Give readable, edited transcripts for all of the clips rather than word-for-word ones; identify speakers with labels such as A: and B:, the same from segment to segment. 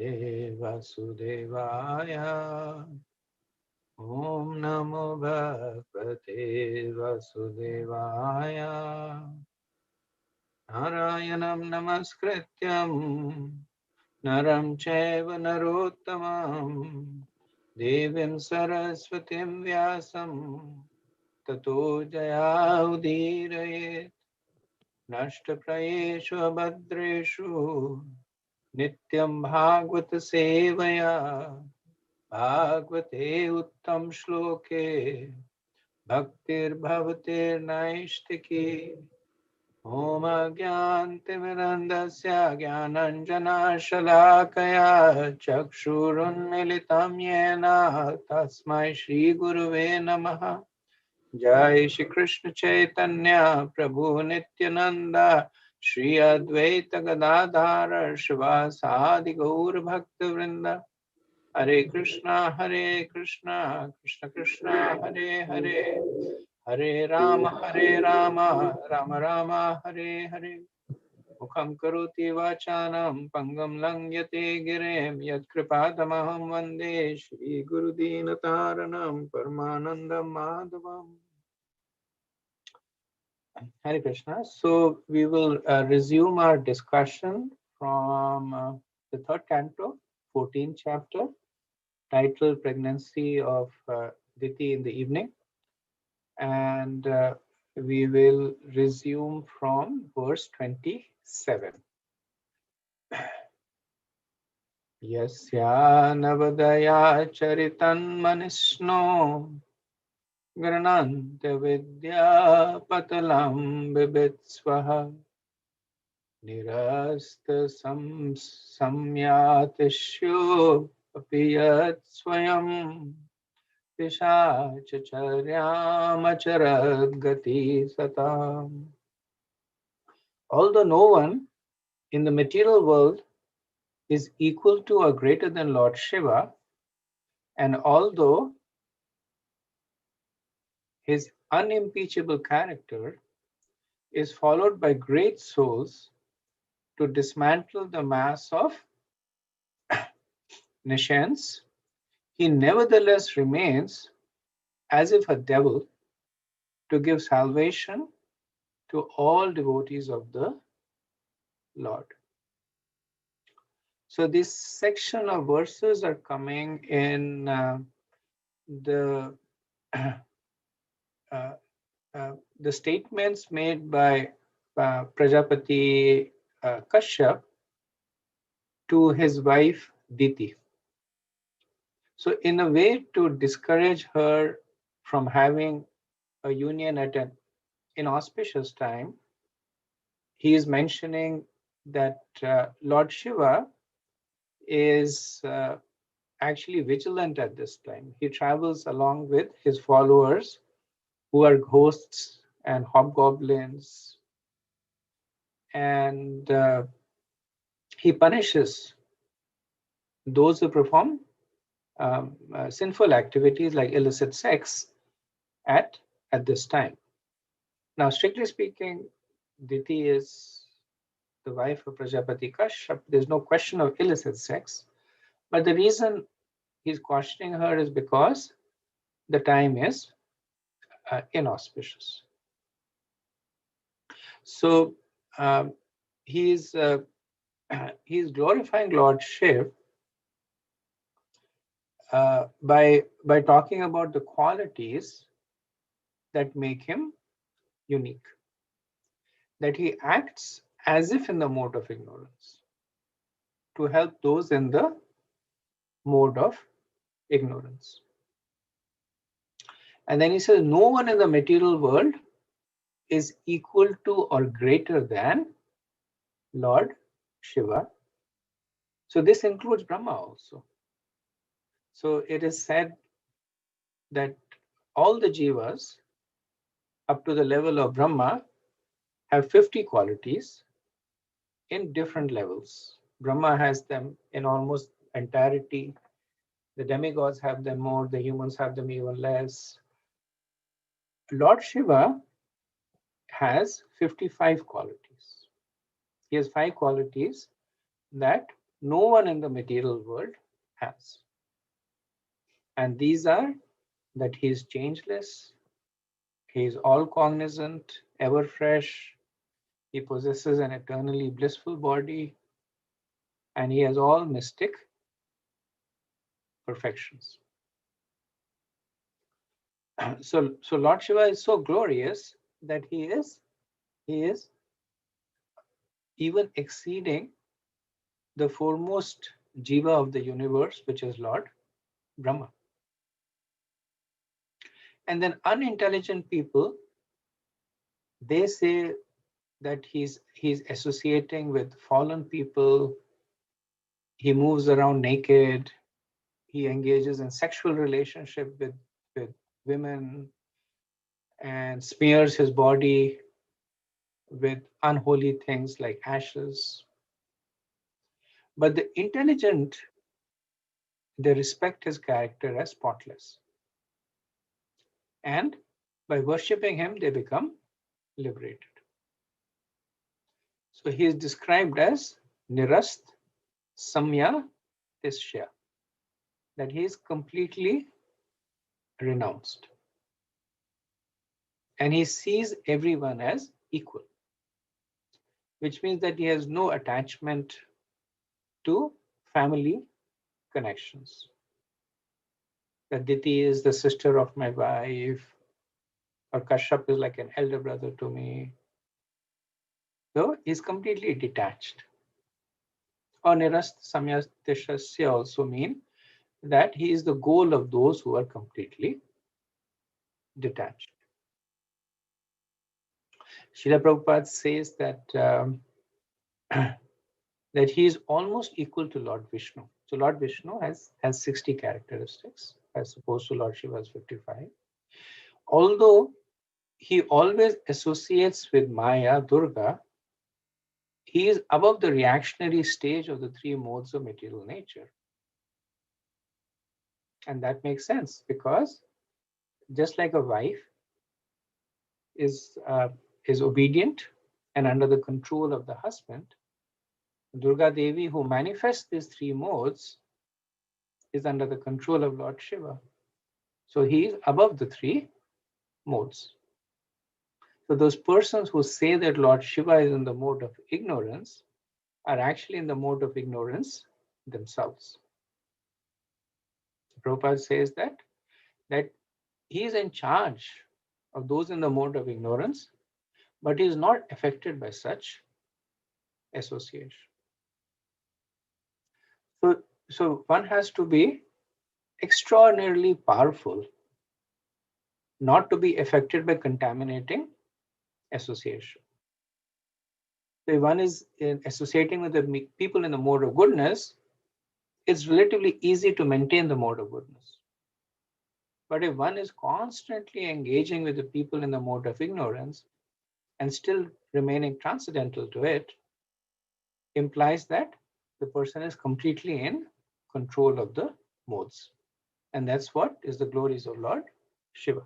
A: Bhagavate Vasudevaya. Om Namo Bhagavate Vasudevaya. Narayanam Namaskrityam Naram Chaiva Narottamam Devim Saraswatim Vyasam Tato Jaya Udirayet Nashtaprayeshu Abhadreshu Nityam Bhagavata Sevaya Bhagavate Uttam Shloke Bhaktir Bhavatir Naishtiki Om Agyantimirandasya Gyananjana Shalakaya Chakshurunmilitam Yena Tasmai Shri Guruve Namaha. Jai Shri Krishna Chaitanya Prabhu Nityananda Shri Advaita Gadadhara Shivasadi Gaur Bhakta Vrinda. Hare Krishna, Krishna Krishna, Hare Hare, Hare Rama, Rama Rama, Hare Hare. Mukham karoti vachanam, pangam langyate girim, yat kripadamaham vande, Shri Guru Dinataranam, Paramanandam Madhavam. Hare Krishna. So we will resume our discussion from the third canto, 14th chapter, titled Pregnancy of Diti in the Evening. And we will resume from verse 27. Yasya navadaya charitan manisno granante vidya patalam bibitsvaha nirasta samyatishu apiyat swayam Pishachacharyamacharadgati satam. Although no one in the material world is equal to or greater than Lord Shiva, and although his unimpeachable character is followed by great souls to dismantle the mass of nescience, he nevertheless remains as if a devil to give salvation to all devotees of the Lord. So this section of verses are coming in the statements made by Prajapati Kashyap to his wife Diti. So in a way to discourage her from having a union at an inauspicious time, he is mentioning that Lord Shiva is actually vigilant at this time. He travels along with his followers who are ghosts and hobgoblins, and he punishes those who perform sinful activities like illicit sex at this time. Now, strictly speaking, Diti is the wife of Prajapati Kashyap. There's no question of illicit sex, but the reason he's cautioning her is because the time is inauspicious. So he's glorifying Lord Shiv by talking about the qualities that make him unique. That he acts as if in the mode of ignorance to help those in the mode of ignorance. And then he says, no one in the material world is equal to or greater than Lord Shiva. So this includes Brahma also. So it is said that all the jivas up to the level of Brahma have 50 qualities in different levels. Brahma has them in almost entirety. The demigods have them more, the humans have them even less. Lord Shiva has 55 qualities. He has 5 qualities that no one in the material world has. And these are that he is changeless, he is all cognizant, ever fresh, he possesses an eternally blissful body, and he has all mystic perfections. So Lord Shiva is so glorious that he is even exceeding the foremost jiva of the universe, which is Lord Brahma. And then unintelligent people, they say that he's associating with fallen people, he moves around naked, he engages in sexual relationship with women and smears his body with unholy things like ashes. But the intelligent, they respect his character as spotless. And by worshipping him, they become liberated. So he is described as Nirast Samya Tishya, that he is completely renounced. And he sees everyone as equal, which means that he has no attachment to family connections. That Diti is the sister of my wife, or Kashyap is like an elder brother to me. So he's completely detached. Or Nirast Samyastishasya also mean that he is the goal of those who are completely detached. Srila Prabhupada says that that he is almost equal to Lord Vishnu. So Lord Vishnu has 60 characteristics as opposed to Lord Shiva's 55. Although he always associates with Maya, Durga, he is above the reactionary stage of the three modes of material nature. And that makes sense because just like a wife is obedient and under the control of the husband, Durga Devi, who manifests these three modes, is under the control of Lord Shiva. So he is above the three modes. So those persons who say that Lord Shiva is in the mode of ignorance are actually in the mode of ignorance themselves. Prabhupada says that he is in charge of those in the mode of ignorance, but he is not affected by such association. So one has to be extraordinarily powerful not to be affected by contaminating association. So if one is associating with the people in the mode of goodness, it's relatively easy to maintain the mode of goodness. But if one is constantly engaging with the people in the mode of ignorance and still remaining transcendental to it, implies that the person is completely in control of the modes. And that's what is the glories of Lord Shiva.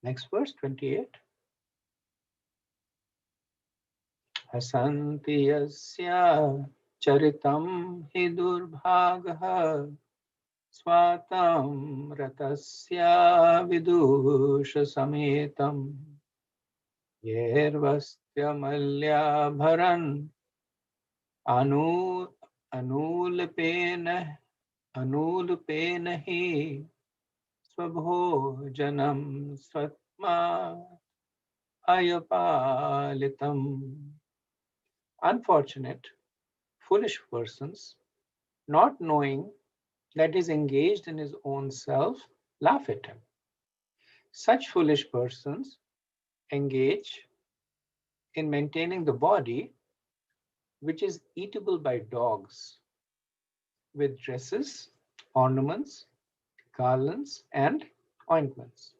A: Next verse, 28. Hasanti yasya charitam hi durbhagah swatam ratasya vidusha sametam yervastya malya bharan anulpena hi swabhojanam swatma ayapalitam. Unfortunate, foolish persons, not knowing that he is engaged in his own self, laugh at him. Such foolish persons engage in maintaining the body which is eatable by dogs with dresses, ornaments, garlands, and ointments.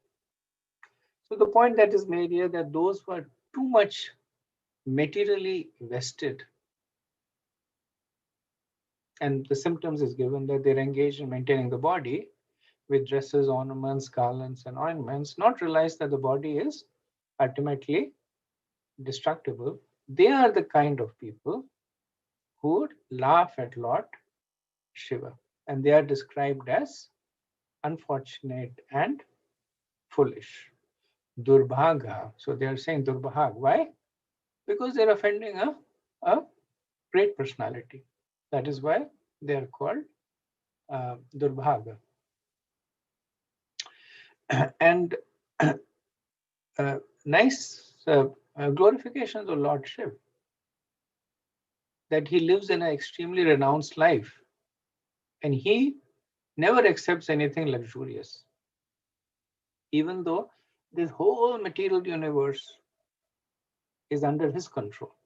A: So the point that is made here that those who are too much materially vested, and the symptoms is given that they're engaged in maintaining the body with dresses, ornaments, garlands, and ointments, not realize that the body is ultimately destructible. They are the kind of people who would laugh at Lord Shiva. And they are described as unfortunate and foolish. Durbhaga. So they are saying Durbhag. Why? Because they're offending a great personality. That is why they are called Durbhaga. And nice glorifications of Lord Shiv, that he lives in an extremely renounced life and he never accepts anything luxurious. Even though this whole material universe is under his control,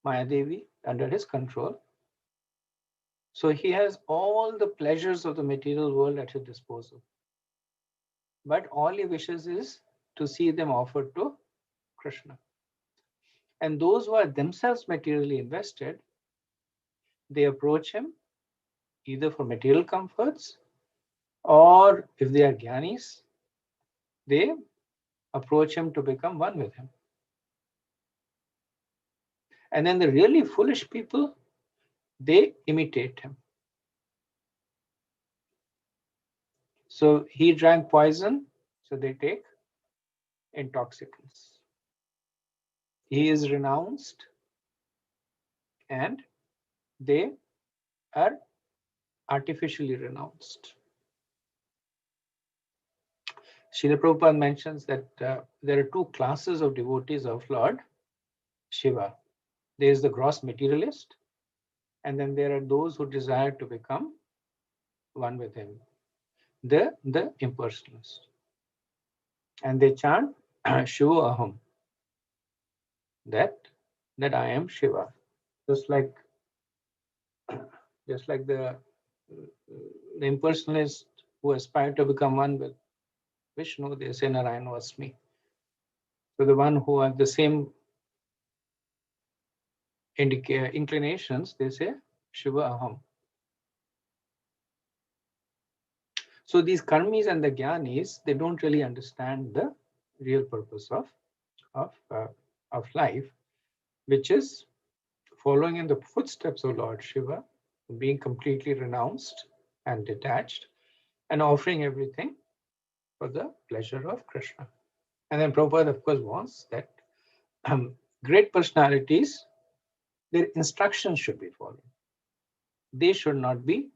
A: Maya Devi under his control. So he has all the pleasures of the material world at his disposal. But all he wishes is to see them offered to Krishna. And those who are themselves materially invested, they approach him either for material comforts, or if they are jnanis, they approach him to become one with him. And then the really foolish people, they imitate him. So he drank poison, so they take intoxicants. He is renounced and they are artificially renounced. Srila Prabhupada mentions that there are two classes of devotees of Lord Shiva. There is the gross materialist, and then there are those who desire to become one with him, the impersonalist. And they chant Shiva Aham, that I am Shiva. Just like the impersonalists who aspire to become one with Vishnu, they say Narayana Vasmi. So the one who have the same inclinations, they say Shiva Aham. So these karmis and the jnanis, they don't really understand the real purpose of life, which is following in the footsteps of Lord Shiva, being completely renounced and detached, and offering everything for the pleasure of Krishna. And then Prabhupada, of course, wants that great personalities, their instructions should be followed. They should not be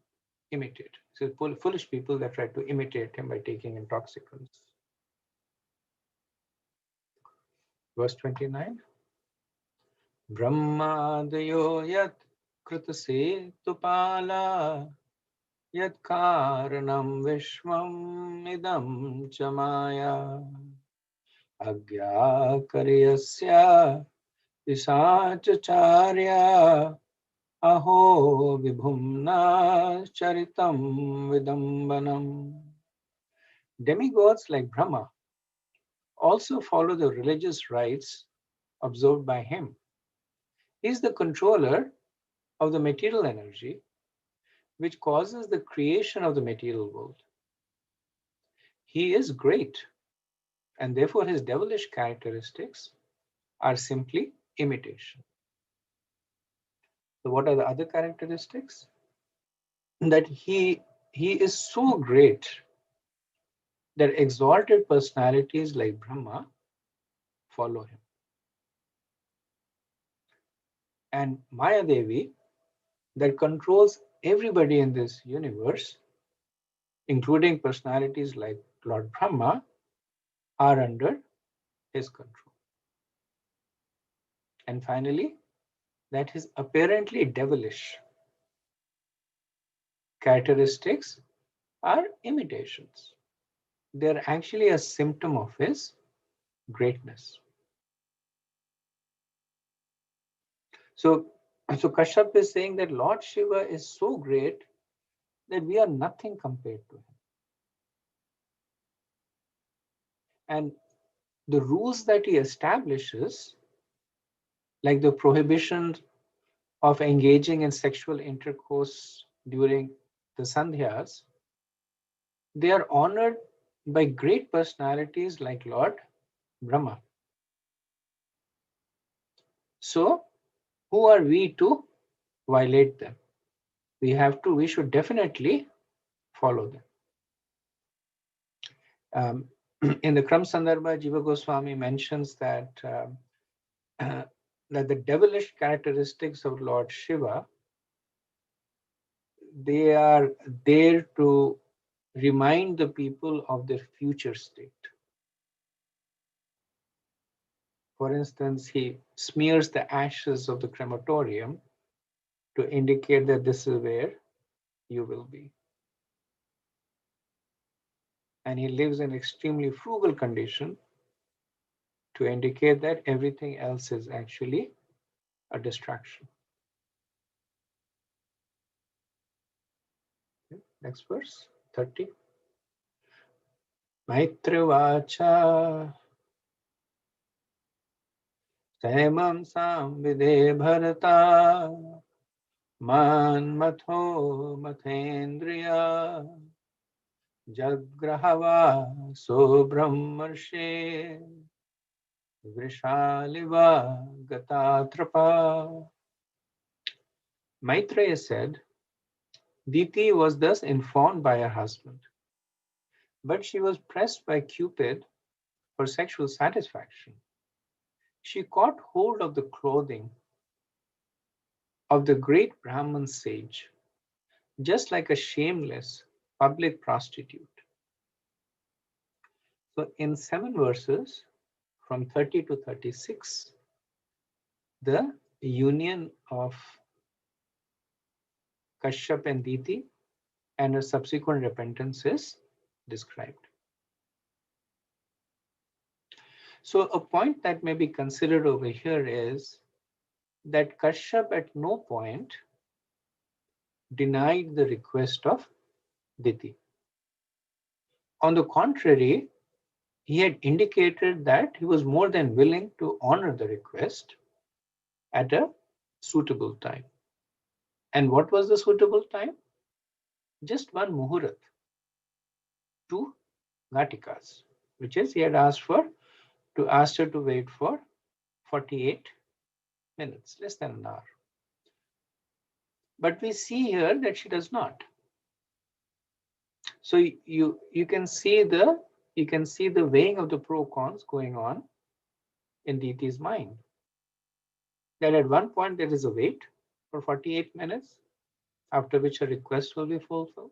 A: imitated. So foolish people that try to imitate him by taking intoxicants. Verse 29. Brahmadayo yat kritasetupala yat karanam vishwam idam chamaya agya karyasya isachacharya aho vibhumna charitam vidambanam. Demigods like Brahma also follow the religious rites observed by him. He is the controller of the material energy, which causes the creation of the material world. He is great, and therefore his devilish characteristics are simply imitation. So what are the other characteristics? That he is so great that exalted personalities like Brahma follow him. And Maya Devi, that controls everybody in this universe, including personalities like Lord Brahma, are under his control. And finally, that his apparently devilish characteristics are imitations. They're actually a symptom of his greatness. So Kashyap is saying that Lord Shiva is so great that we are nothing compared to him. And the rules that he establishes, like the prohibition of engaging in sexual intercourse during the sandhyas, they are honored by great personalities like Lord Brahma. So, who are we to violate them. We should definitely follow them. In the Kram Sandarbha, Jiva Goswami mentions that that the devilish characteristics of Lord Shiva, they are there to remind the people of their future state. For instance, he smears the ashes of the crematorium to indicate that this is where you will be. And he lives in extremely frugal condition to indicate that everything else is actually a distraction. Okay, next verse, 30. Maitrivacha Taimam samvide bharata man matho mathendriya jagrahava so brahmarshe vrishaliva gatatrapa. Maitreya said, Diti was thus informed by her husband, but she was pressed by Cupid for sexual satisfaction. She caught hold of the clothing of the great Brahman sage, just like a shameless public prostitute. So in 7 verses, from 30 to 36, the union of Kashyap and Diti and her subsequent repentance is described. So a point that may be considered over here is that Kashyap at no point denied the request of Diti. On the contrary, he had indicated that he was more than willing to honor the request at a suitable time. And what was the suitable time? Just one muhurat, 2 Ghatikas, which is he had asked her to wait for 48 minutes, less than an hour. But we see here that she does not. So you can see the weighing of the pro cons going on in Diti's mind. That at one point there is a wait for 48 minutes, after which a request will be fulfilled.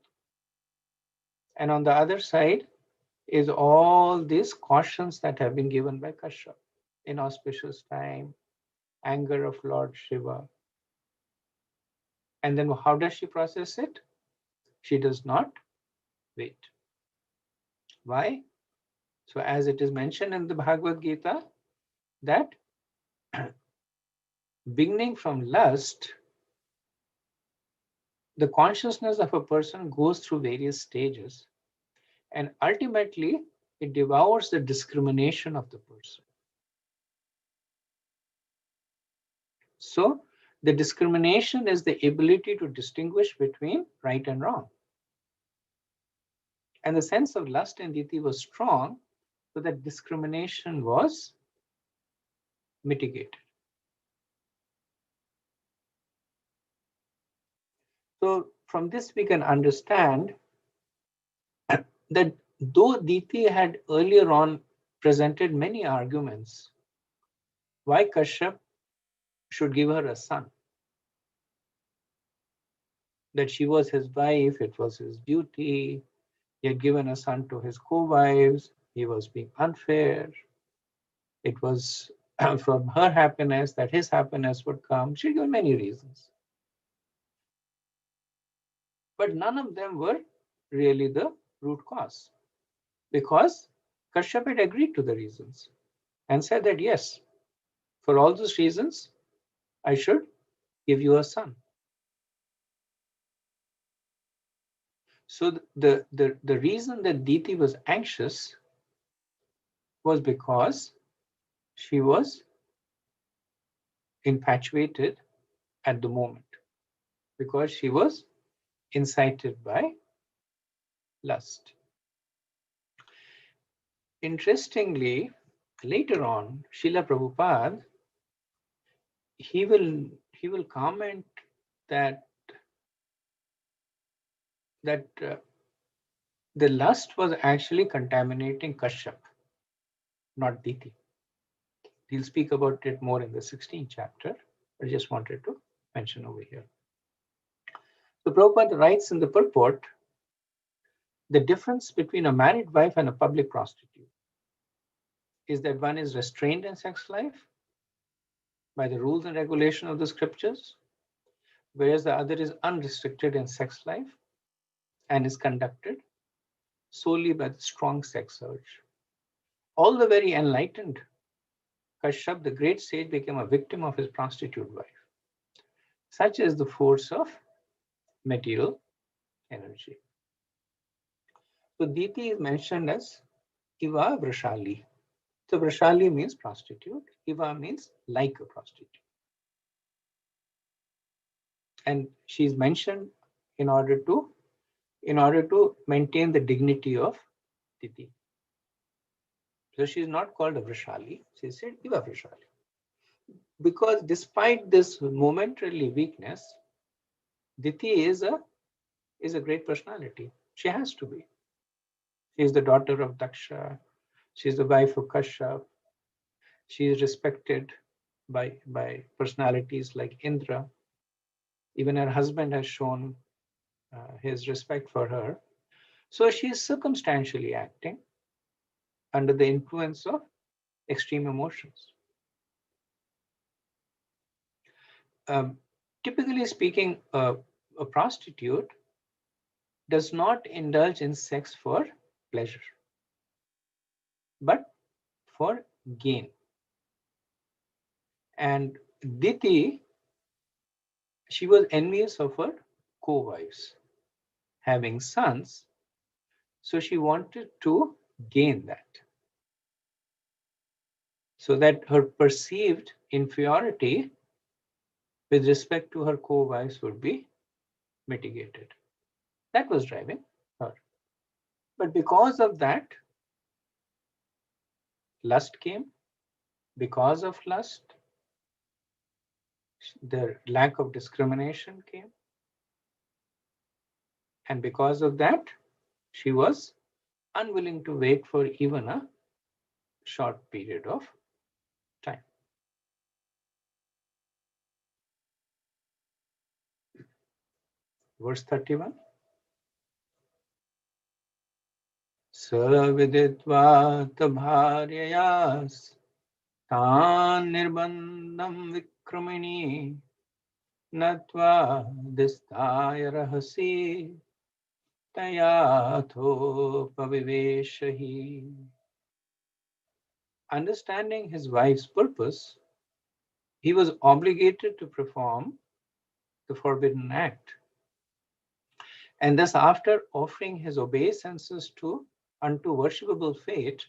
A: And on the other side is all these cautions that have been given by Kashyap. Inauspicious time, anger of Lord Shiva. And then how does she process it? She does not wait. Why? So as it is mentioned in the Bhagavad Gita, that beginning from lust, the consciousness of a person goes through various stages, and ultimately it devours the discrimination of the person. So the discrimination is the ability to distinguish between right and wrong. And the sense of lust in Diti was strong, so that discrimination was mitigated. So from this we can understand that though Diti had earlier on presented many arguments why Kashyap should give her a son, that she was his wife, it was his duty, he had given a son to his co-wives, he was being unfair, it was from her happiness that his happiness would come. She gave many reasons. But none of them were really the root cause, because Kashyap had agreed to the reasons and said that yes, for all those reasons, I should give you a son. So the reason that Diti was anxious was because she was infatuated at the moment, because she was incited by lust. Interestingly, later on, Srila Prabhupada, he will comment that the lust was actually contaminating Kashyap, not Diti. He'll speak about it more in the 16th chapter. I just wanted to mention over here. So Prabhupada writes in the purport, the difference between a married wife and a public prostitute is that one is restrained in sex life by the rules and regulation of the scriptures, whereas the other is unrestricted in sex life and is conducted solely by the strong sex urge. All the very enlightened Kashyap, the great sage, became a victim of his prostitute wife. Such is the force of material energy. So Diti is mentioned as Iva Vrashali. So Vrashali means prostitute. Iva means like a prostitute. And she's mentioned in order to maintain the dignity of Diti. So she's not called a Vrashali. She said Iva Vrashali. Because despite this momentarily weakness, Diti is a great personality. She has to be. She is the daughter of Daksha. She is the wife of Kashyap. She is respected by personalities like Indra. Even her husband has shown his respect for her. So she is circumstantially acting under the influence of extreme emotions. Typically speaking, a prostitute does not indulge in sex for pleasure, but for gain. And Diti, she was envious of her co-wives having sons, so she wanted to gain that, so that her perceived inferiority with respect to her co-wives would be mitigated. That was driving her. But because of that, lust came. Because of lust, the lack of discrimination came. And because of that, she was unwilling to wait for even a short period of time. Verse 31. Saviditvat bharyayas tan nirbandham vikramini natva distaya rahasi tayatho paviveshahi. Understanding his wife's purpose, he was obligated to perform the forbidden act. And thus, after offering his obeisances unto worshipable fate,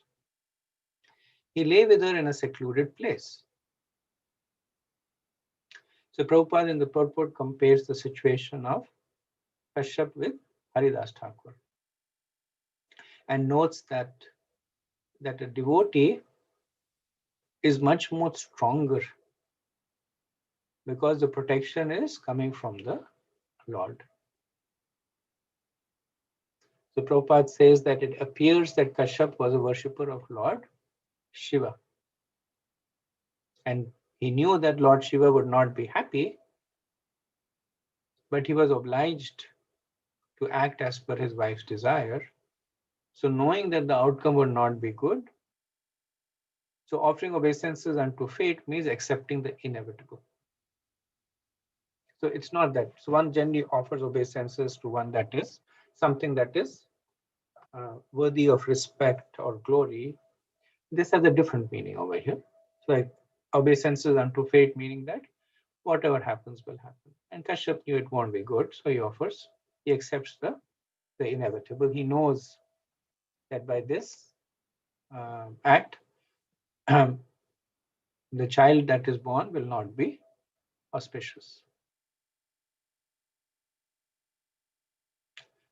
A: he lay with her in a secluded place. So Prabhupada in the purport compares the situation of Kashyap with Haridas Thakur and notes that a devotee is much more stronger because the protection is coming from the Lord. So Prabhupada says that it appears that Kashyap was a worshipper of Lord Shiva. And he knew that Lord Shiva would not be happy, but he was obliged to act as per his wife's desire. So knowing that the outcome would not be good, so offering obeisances unto fate means accepting the inevitable. So it's not that. So one generally offers obeisances to one that is something that is worthy of respect or glory. This has a different meaning over here. So like obeisances unto fate, meaning that whatever happens will happen. And Kashyap knew it won't be good, so he accepts the inevitable. He knows that by this act, the child that is born will not be auspicious.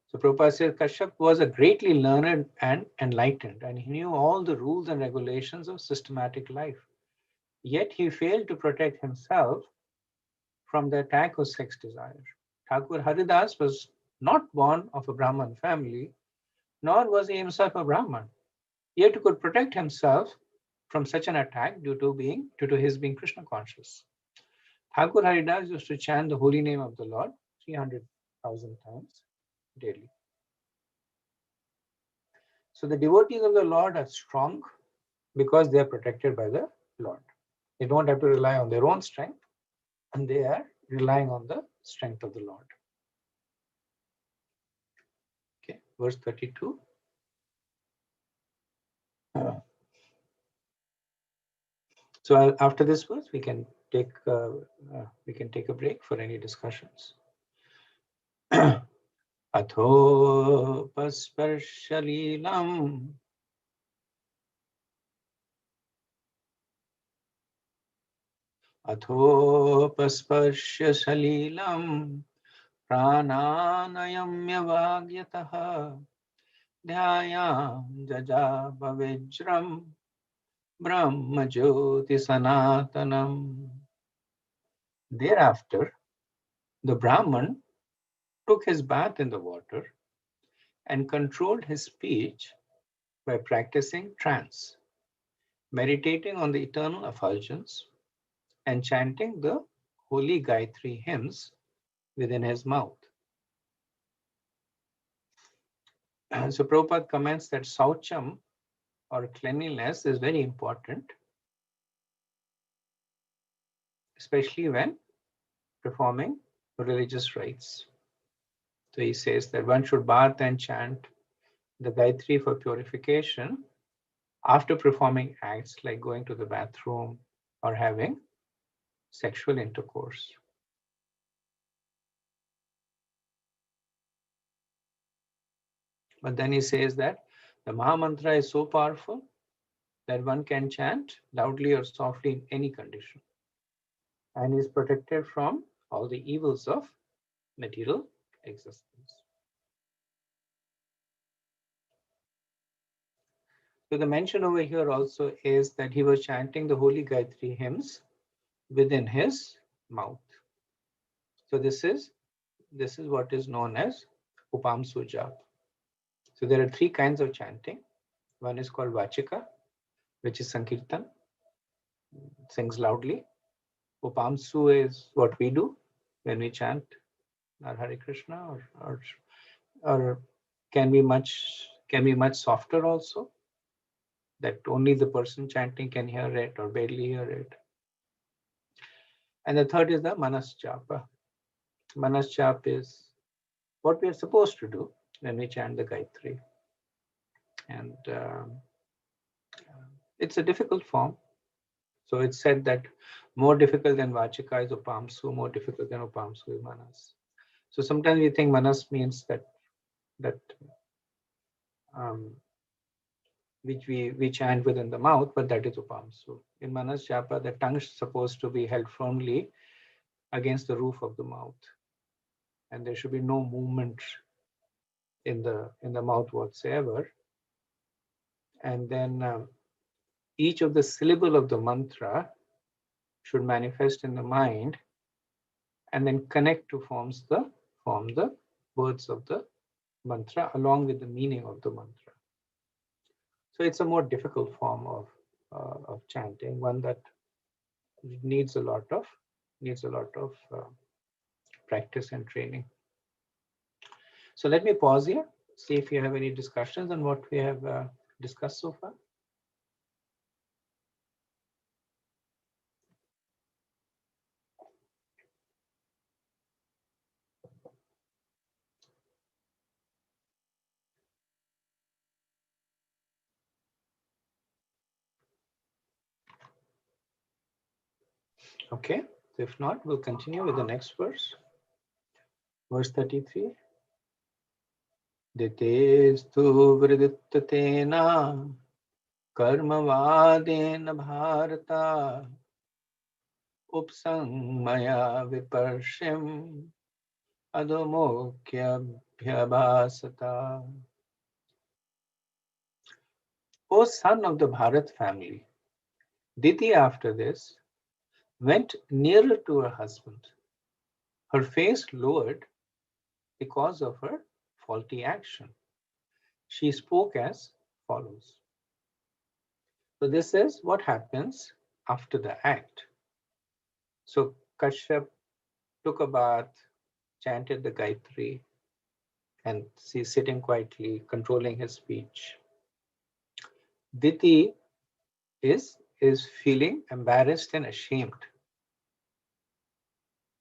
A: So Prabhupada says Kashyap was a greatly learned and enlightened, and he knew all the rules and regulations of systematic life. Yet he failed to protect himself from the attack of sex desire. Thakur Haridas was not born of a Brahman family, nor was he himself a Brahman. Yet he could protect himself from such an attack due to his being Krishna conscious. Thakur Haridas used to chant the holy name of the Lord 300,000 times daily. So the devotees of the Lord are strong because they are protected by the Lord. They don't have to rely on their own strength, and they are relying on the strength of the Lord. Okay, verse 32. So after this verse, we can take a break for any discussions. Atho pasparshalilam prananayamya dhyayam jaja bhavijram brahma jyoti sanatanam. Thereafter, the Brahman took his bath in the water and controlled his speech by practicing trance, meditating on the eternal effulgence, and chanting the holy Gayatri hymns within his mouth. So Prabhupada comments that saucham, or cleanliness, is very important, especially when performing religious rites. So he says that one should bath and chant the Gayatri for purification after performing acts like going to the bathroom or having sexual intercourse. But then he says that the Mahamantra is so powerful that one can chant loudly or softly in any condition, and is protected from all the evils of material existence. So the mention over here also is that he was chanting the holy Gayatri hymns within his mouth. So this is what is known as Upamsu Jap. So there are three kinds of chanting. One is called Vachika, which is Sankirtan, sings loudly. Upamsu is what we do when we chant our Hare Krishna, or can be much softer also, that only the person chanting can hear it or barely hear it. And the third is the Manas Japa. Manas Japa is what we are supposed to do when we chant the Gayatri. And it's a difficult form. So it's said that more difficult than Vachika is Upamsu, more difficult than Upamsu is Manas. So sometimes we think Manas means that which we chant within the mouth, but that is Upamsu. In Manas Japa, the tongue is supposed to be held firmly against the roof of the mouth, and there should be no movement in the mouth whatsoever. And then each of the syllable of the mantra should manifest in the mind, and then connect to form the words of the mantra along with the meaning of the mantra. So it's a more difficult form of chanting, one that needs a lot of practice and training. So let me pause here, see if you have any discussions on what we have discussed so far. Okay, if not, we'll continue with the next verse. Verse 33. Ditestu vriduttatena karmavadena bharata upsangmaya viparshim adhomokyabhyabhasata. O son of the Bharat family, Diti after this went nearer to her husband her face lowered because of her faulty action. She spoke as follows. So this is what happens after the act. So Kashyap took a bath, chanted the Gayatri, and he's sitting quietly, controlling his speech. Diti is feeling embarrassed and ashamed.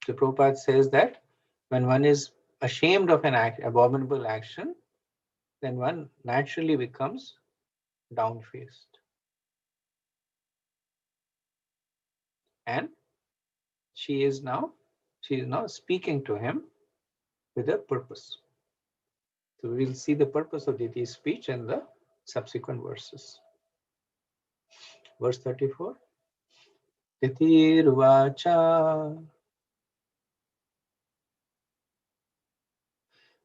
A: So Prabhupada says that when one is ashamed of an abominable action, then one naturally becomes down-faced. And she is now speaking to him with a purpose. So we will see the purpose of Diti's speech in the subsequent verses. Verse 34. Titirvacha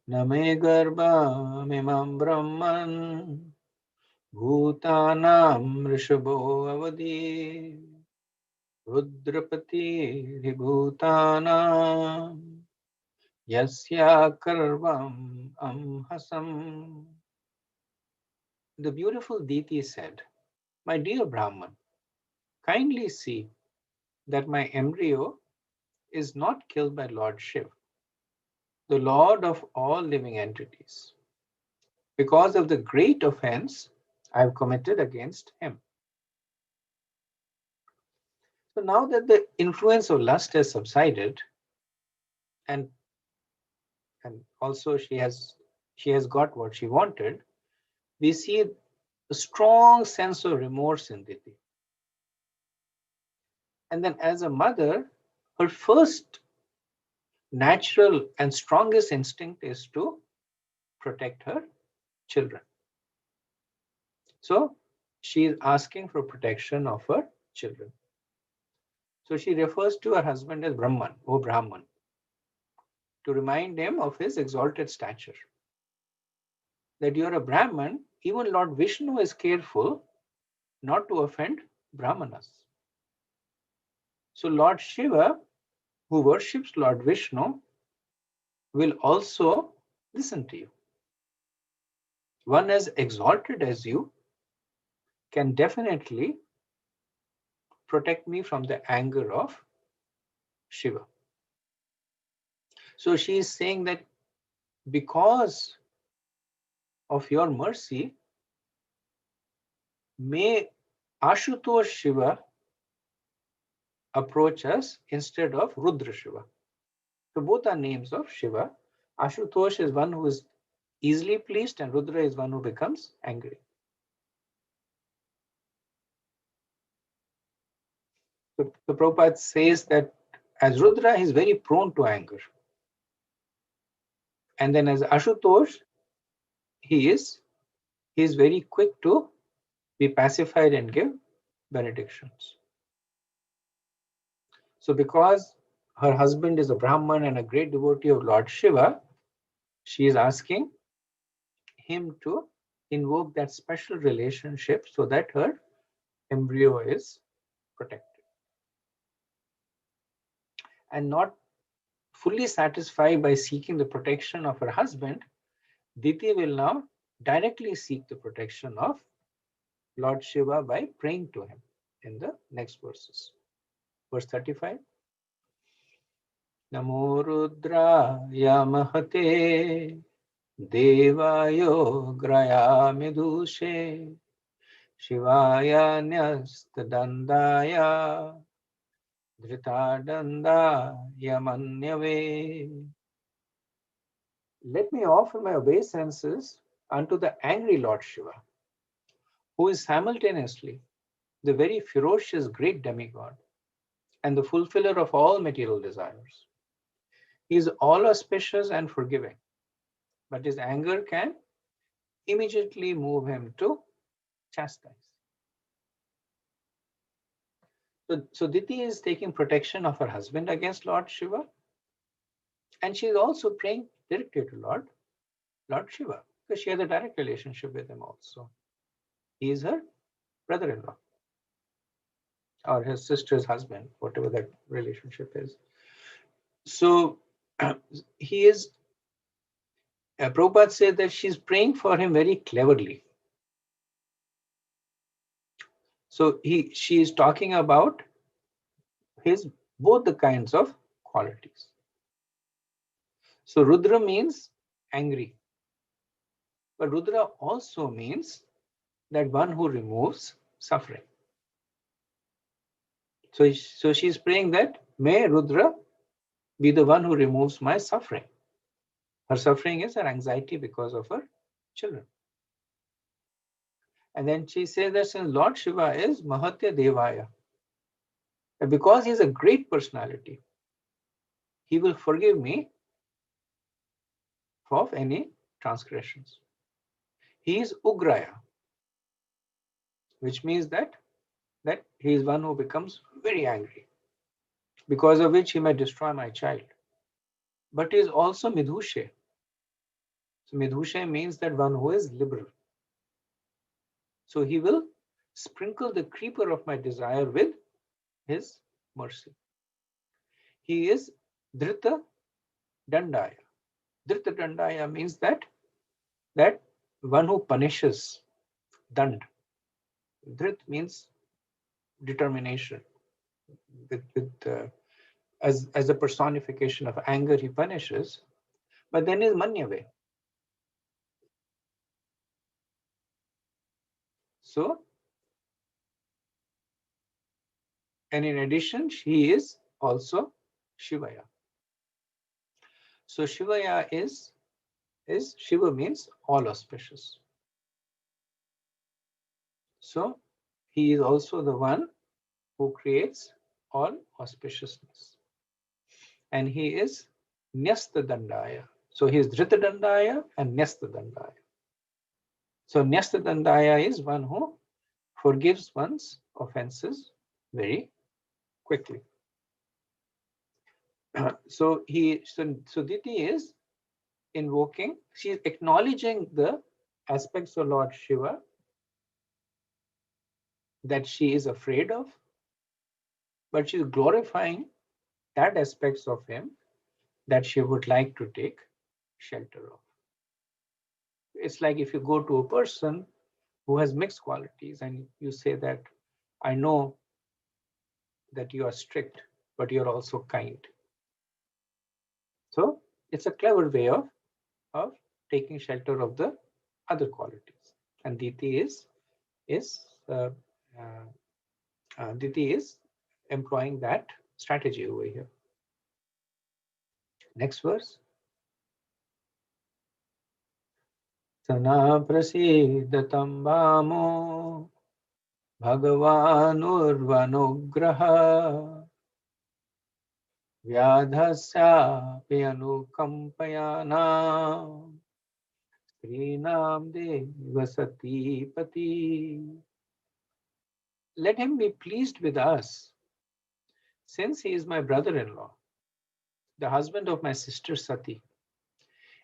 A: Name Garbha Mimam Brahman Bhutanam Rishabho Avadi Rudrapati Bhutanam Yasya Karvam Amhasam. The beautiful Diti said, "My dear Brahman, kindly see that my embryo is not killed by Lord Shiva, the Lord of all living entities, because of the great offense I have committed against him." So now that the influence of lust has subsided, and also she has got what she wanted, we see a strong sense of remorse in Diti. And then as a mother, her first natural and strongest instinct is to protect her children. So she is asking for protection of her children. So she refers to her husband as Brahman, O Brahman, to remind him of his exalted stature. That you are a Brahman, even Lord Vishnu is careful not to offend Brahmanas. So Lord Shiva, who worships Lord Vishnu, will also listen to you. One as exalted as you can definitely protect me from the anger of Shiva. So she is saying that because of your mercy, may Ashutosh Shiva approach us instead of Rudra Shiva. So both are names of Shiva. Ashutosh is one who is easily pleased and Rudra is one who becomes angry. So Prabhupada says that as Rudra, he is very prone to anger. And then as Ashutosh, he is very quick to be pacified and give benedictions. So because her husband is a Brahman and a great devotee of Lord Shiva, she is asking him to invoke that special relationship so that her embryo is protected. And not fully satisfied by seeking the protection of her husband, Diti will now directly seek the protection of Lord Shiva by praying to him in the next verses. Verse 35. Namo Rudraya Mahate Devayo Graya Medushe Shivaya Nyastadandaya Dhritadandaya Manyave. Let me offer my obeisances unto the angry Lord Shiva, who is simultaneously the very ferocious great demigod and the fulfiller of all material desires. He is all auspicious and forgiving, but his anger can immediately move him to chastise. So Diti is taking protection of her husband against Lord Shiva, and she is also praying directly to Lord Shiva, because she has a direct relationship with him also. He is her brother-in-law, or his sister's husband, whatever that relationship is. So he is, Prabhupada said that she's praying for him very cleverly. So she is talking about his both the kinds of qualities. So Rudra means angry, but Rudra also means that one who removes suffering. So she's praying that may Rudra be the one who removes my suffering. Her suffering is her anxiety because of her children. And then she says that since Lord Shiva is Mahatya Devaya, and because he is a great personality, he will forgive me of any transgressions. He is Ugraya, which means that he is one who becomes very angry, because of which he may destroy my child. But he is also Midhushe. So Midhushe means that one who is liberal. So he will sprinkle the creeper of my desire with his mercy. He is Dhrita Dandaya. Dhrita Dandaya means that one who punishes. Dand. Dhrit means determination. As a personification of anger, he punishes. But then is Manyave. So, and in addition, she is also Shivaya. So Shivaya is Shiva means all auspicious. So he is also the one who creates all auspiciousness. And he is Nyasta Dandaya. So he is Dhrita Dandaya and Nyasta Dandaya. So Nyasta Dandaya is one who forgives one's offenses very quickly. So Diti is invoking, she is acknowledging the aspects of Lord Shiva that she is afraid of, but she is glorifying that aspects of him that she would like to take shelter of. It's like if you go to a person who has mixed qualities and you say that, I know that you are strict, but you're also kind. So it's a clever way of taking shelter of the other qualities. And Diti is employing that strategy over here. Next verse. Sana prasidatam vamo Bhagavanurvanugraha Vyadhasyapi anukampayana Srinam devasati pati. Let him be pleased with us, since he is my brother-in-law, the husband of my sister Sati.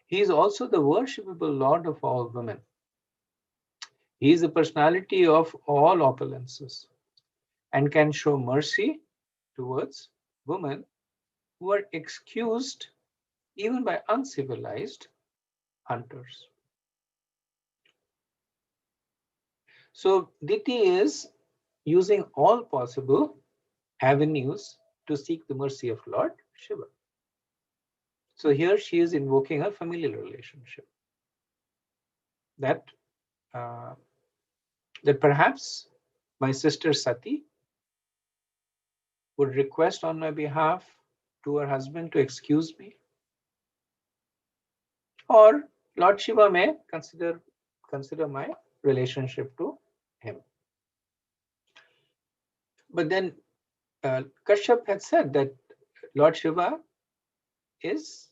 A: He is also the worshipable Lord of all women. He is the personality of all opulences and can show mercy towards women who are excused even by uncivilized hunters. So Diti is using all possible avenues to seek the mercy of Lord Shiva. So here she is invoking a familial relationship. That perhaps my sister Sati would request on my behalf to her husband to excuse me. Or Lord Shiva may consider my relationship to him. But then Kashyap had said that Lord Shiva is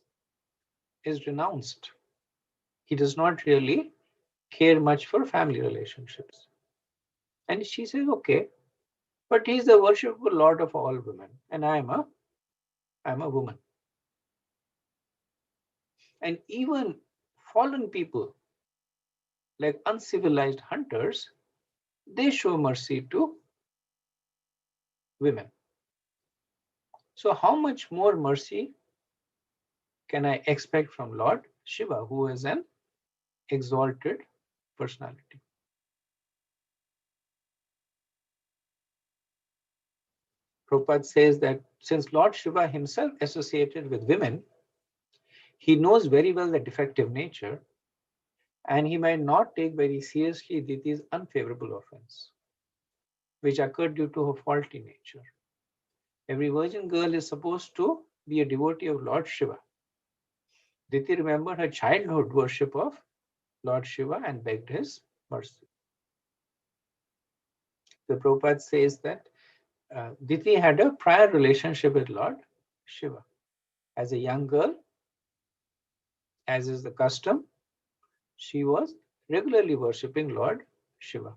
A: renounced. He does not really care much for family relationships. And she says, okay, but he's the worshipful Lord of all women, and I am a woman. And even fallen people, like uncivilized hunters, they show mercy to women. So how much more mercy can I expect from Lord Shiva, who is an exalted personality? Prabhupada says that since Lord Shiva himself associated with women, he knows very well the defective nature, and he might not take very seriously Diti's unfavorable offense, which occurred due to her faulty nature. Every virgin girl is supposed to be a devotee of Lord Shiva. Diti remembered her childhood worship of Lord Shiva and begged his mercy. The Prabhupada says that Diti had a prior relationship with Lord Shiva. As a young girl, as is the custom, she was regularly worshipping Lord Shiva.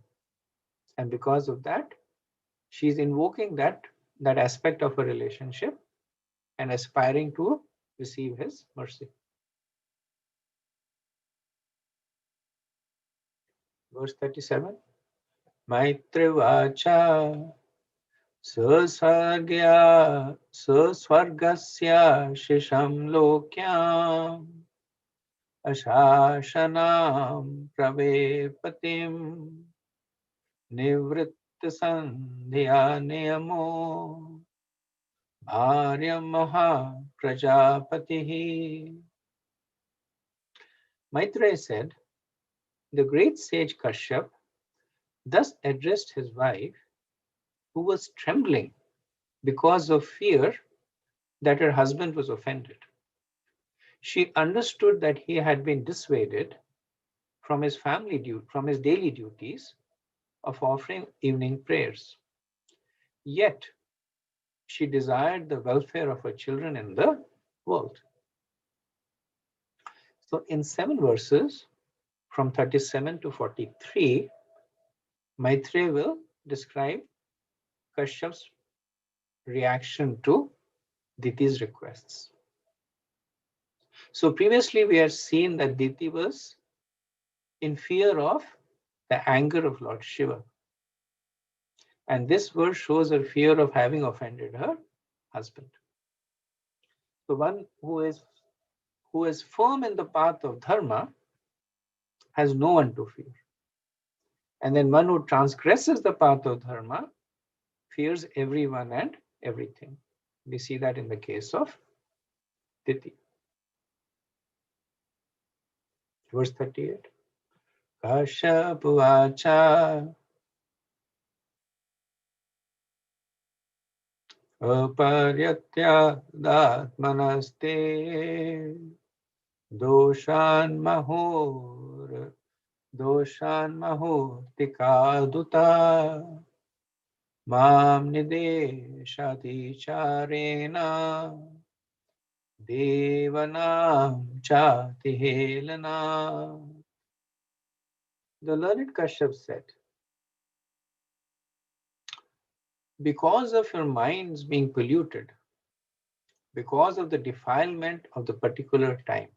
A: And because of that, she's invoking that aspect of a relationship and aspiring to receive his mercy. Verse 37, Maitrivacha Sasargya Sasvargasya Shisham Lokyam Ashashanam Pravepatim Nivritta Sandhya Niyamo Arya Maha Prajapatihi. Maitreya said, the great sage Kashyap thus addressed his wife, who was trembling because of fear that her husband was offended. She understood that he had been dissuaded from his daily duties of offering evening prayers. Yet, she desired the welfare of her children in the world. So in 7 verses, from 37 to 43, Maitreya will describe Kashyap's reaction to Diti's requests. So previously we had seen that Diti was in fear of the anger of Lord Shiva. And this verse shows her fear of having offended her husband. So one who is firm in the path of dharma has no one to fear. And then one who transgresses the path of dharma fears everyone and everything. We see that in the case of Diti. Verse 38. Kashyapavacha aparyatyadatmanaste doshan mahortikaduta mam nideshati charena devanam chati helana. The learned Kashyap said, because of your minds being polluted, because of the defilement of the particular time,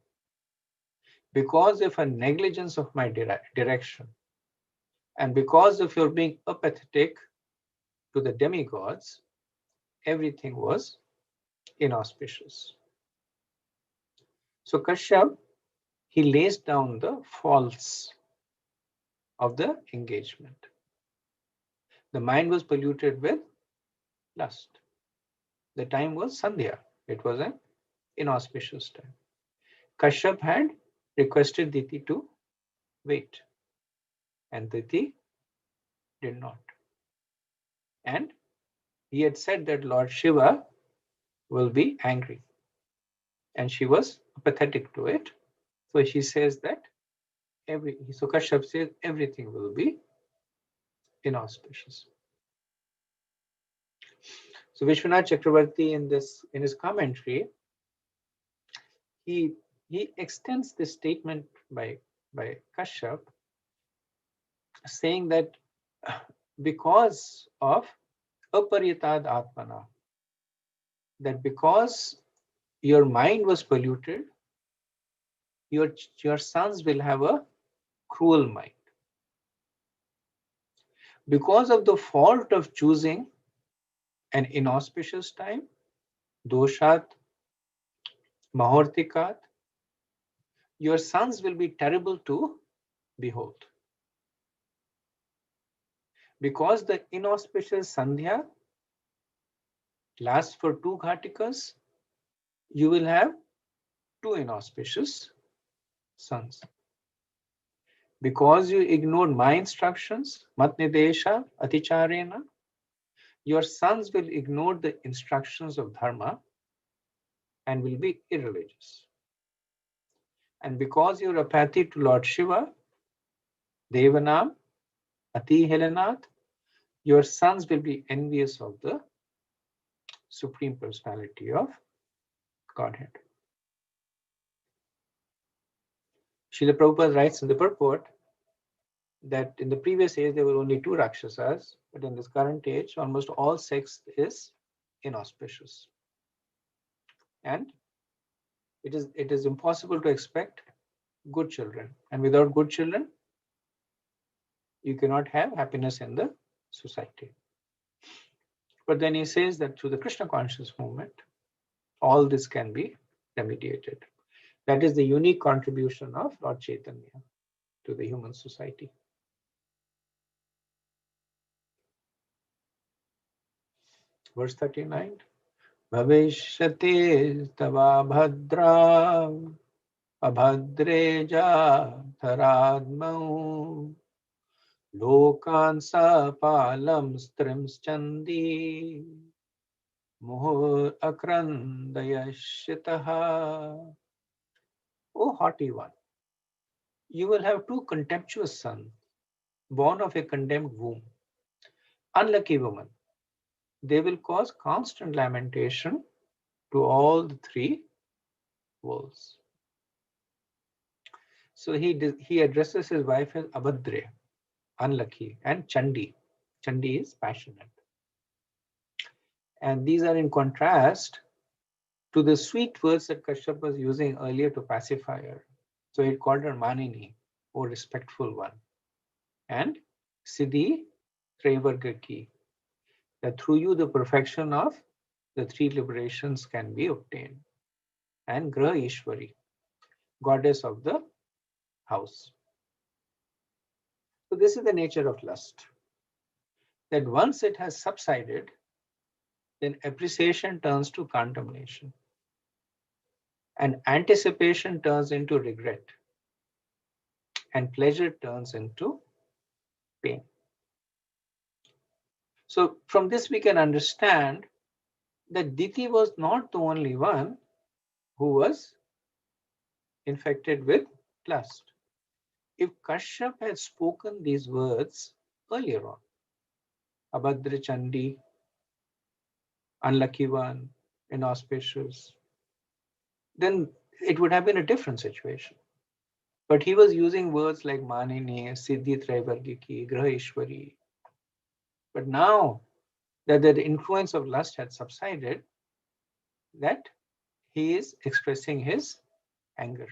A: because of a negligence of my direction, and because of your being apathetic to the demigods, everything was inauspicious. So Kashyap, he lays down the faults of the engagement. The mind was polluted with lust. The time was Sandhya. It was an inauspicious time. Kashyap had requested Diti to wait, and Diti did not. And he had said that Lord Shiva will be angry, and she was apathetic to it. So she says that so Kashyap says everything will be inauspicious. So Vishwanath Chakravarti in his commentary, he extends this statement by Kashyap, saying that because of aparyatad atmana, that because your mind was polluted, your sons will have a cruel mind. Because of the fault of choosing an inauspicious time, doshat Mahortikat, your sons will be terrible to behold. Because the inauspicious Sandhya lasts for 2 Ghatikas, you will have 2 inauspicious sons. Because you ignored my instructions, mat nidesha aticharena, your sons will ignore the instructions of dharma and will be irreligious. And because your apathy to Lord Shiva, Devanam, Ati Helanath, your sons will be envious of the Supreme Personality of Godhead. Srila Prabhupada writes in the purport that in the previous age there were only 2 Rakshasas, but in this current age almost all sex is inauspicious. And it is impossible to expect good children. And without good children, you cannot have happiness in the society. But then he says that through the Krishna conscious movement, all this can be remediated. That is the unique contribution of Lord Chaitanya to the human society. Verse 39. Bhavishyate tava bhadra abhadreja tharadmau lokan sapalam strims chandi muhur akrandayashitaha. O haughty one, you will have 2 contemptuous sons, born of a condemned womb. Unlucky woman, they will cause constant lamentation to all the 3 worlds. So he addresses his wife as Abhadre, unlucky, and Chandi. Chandi is passionate. And these are in contrast to the sweet words that Kashyap was using earlier to pacify her. So he called her Manini, or respectful one. And Siddhi Traivargaki, that through you the perfection of the 3 liberations can be obtained. And Graha Ishwari, goddess of the house. So this is the nature of lust. That once it has subsided, then appreciation turns to condemnation. And anticipation turns into regret. And pleasure turns into pain. So from this we can understand that Diti was not the only one who was infected with lust. If Kashyap had spoken these words earlier on, Abhadra Chandi, unlucky one, inauspicious, then it would have been a different situation. But he was using words like Manini, Siddhi Traivargiki, Graha Ishwari. But now that the influence of lust had subsided, that he is expressing his anger.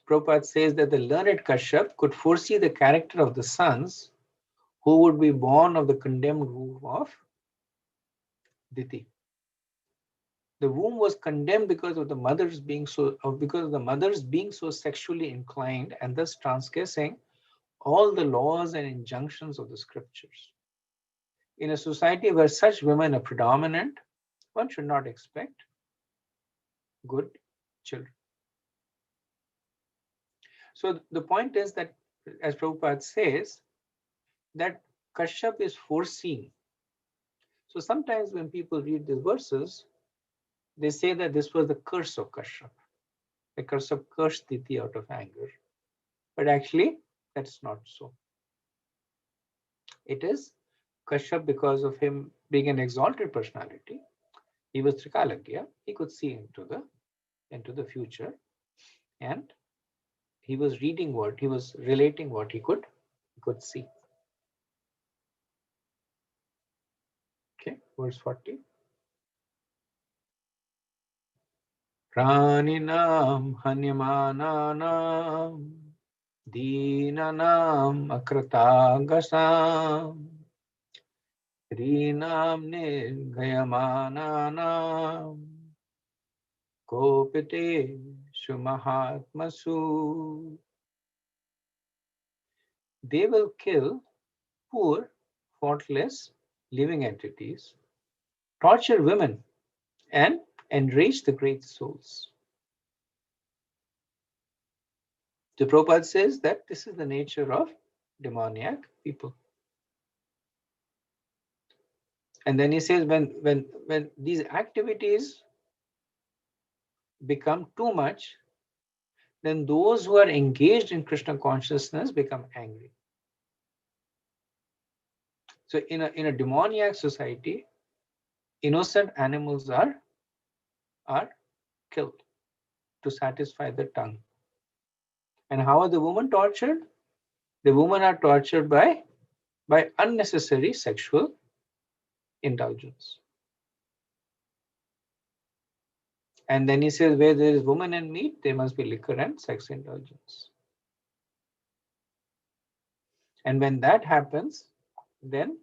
A: Prabhupada says that the learned Kashyap could foresee the character of the sons who would be born of the condemned womb of Diti. The womb was condemned because of the mothers being so sexually inclined and thus transgressing all the laws and injunctions of the scriptures. In a society where such women are predominant, one should not expect good children. So the point is that, as Prabhupada says, that Kashyap is foreseeing. So sometimes when people read these verses, they say that this was the curse of Kashyap. The Kashyap cursed Diti out of anger. But actually, that's not so. It is Kashyap, because of him being an exalted personality, he was Trikalagya, he could see into the future, and he was reading what he was relating what he could see. Okay, verse 40. Praninam hanyamananam deenanam akratagasam Srinam Nirgayamananam Kopite Shumahatmasu. They will kill poor, faultless living entities, torture women, and enrage the great souls. The Prabhupada says that this is the nature of demoniac people. And then he says when these activities become too much, then those who are engaged in Krishna consciousness become angry. So in a demoniac society, innocent animals are killed to satisfy the tongue. And how are the women tortured? The women are tortured by unnecessary sexual indulgence. And then he says, where there is woman and meat, there must be liquor and sex indulgence. And when that happens, then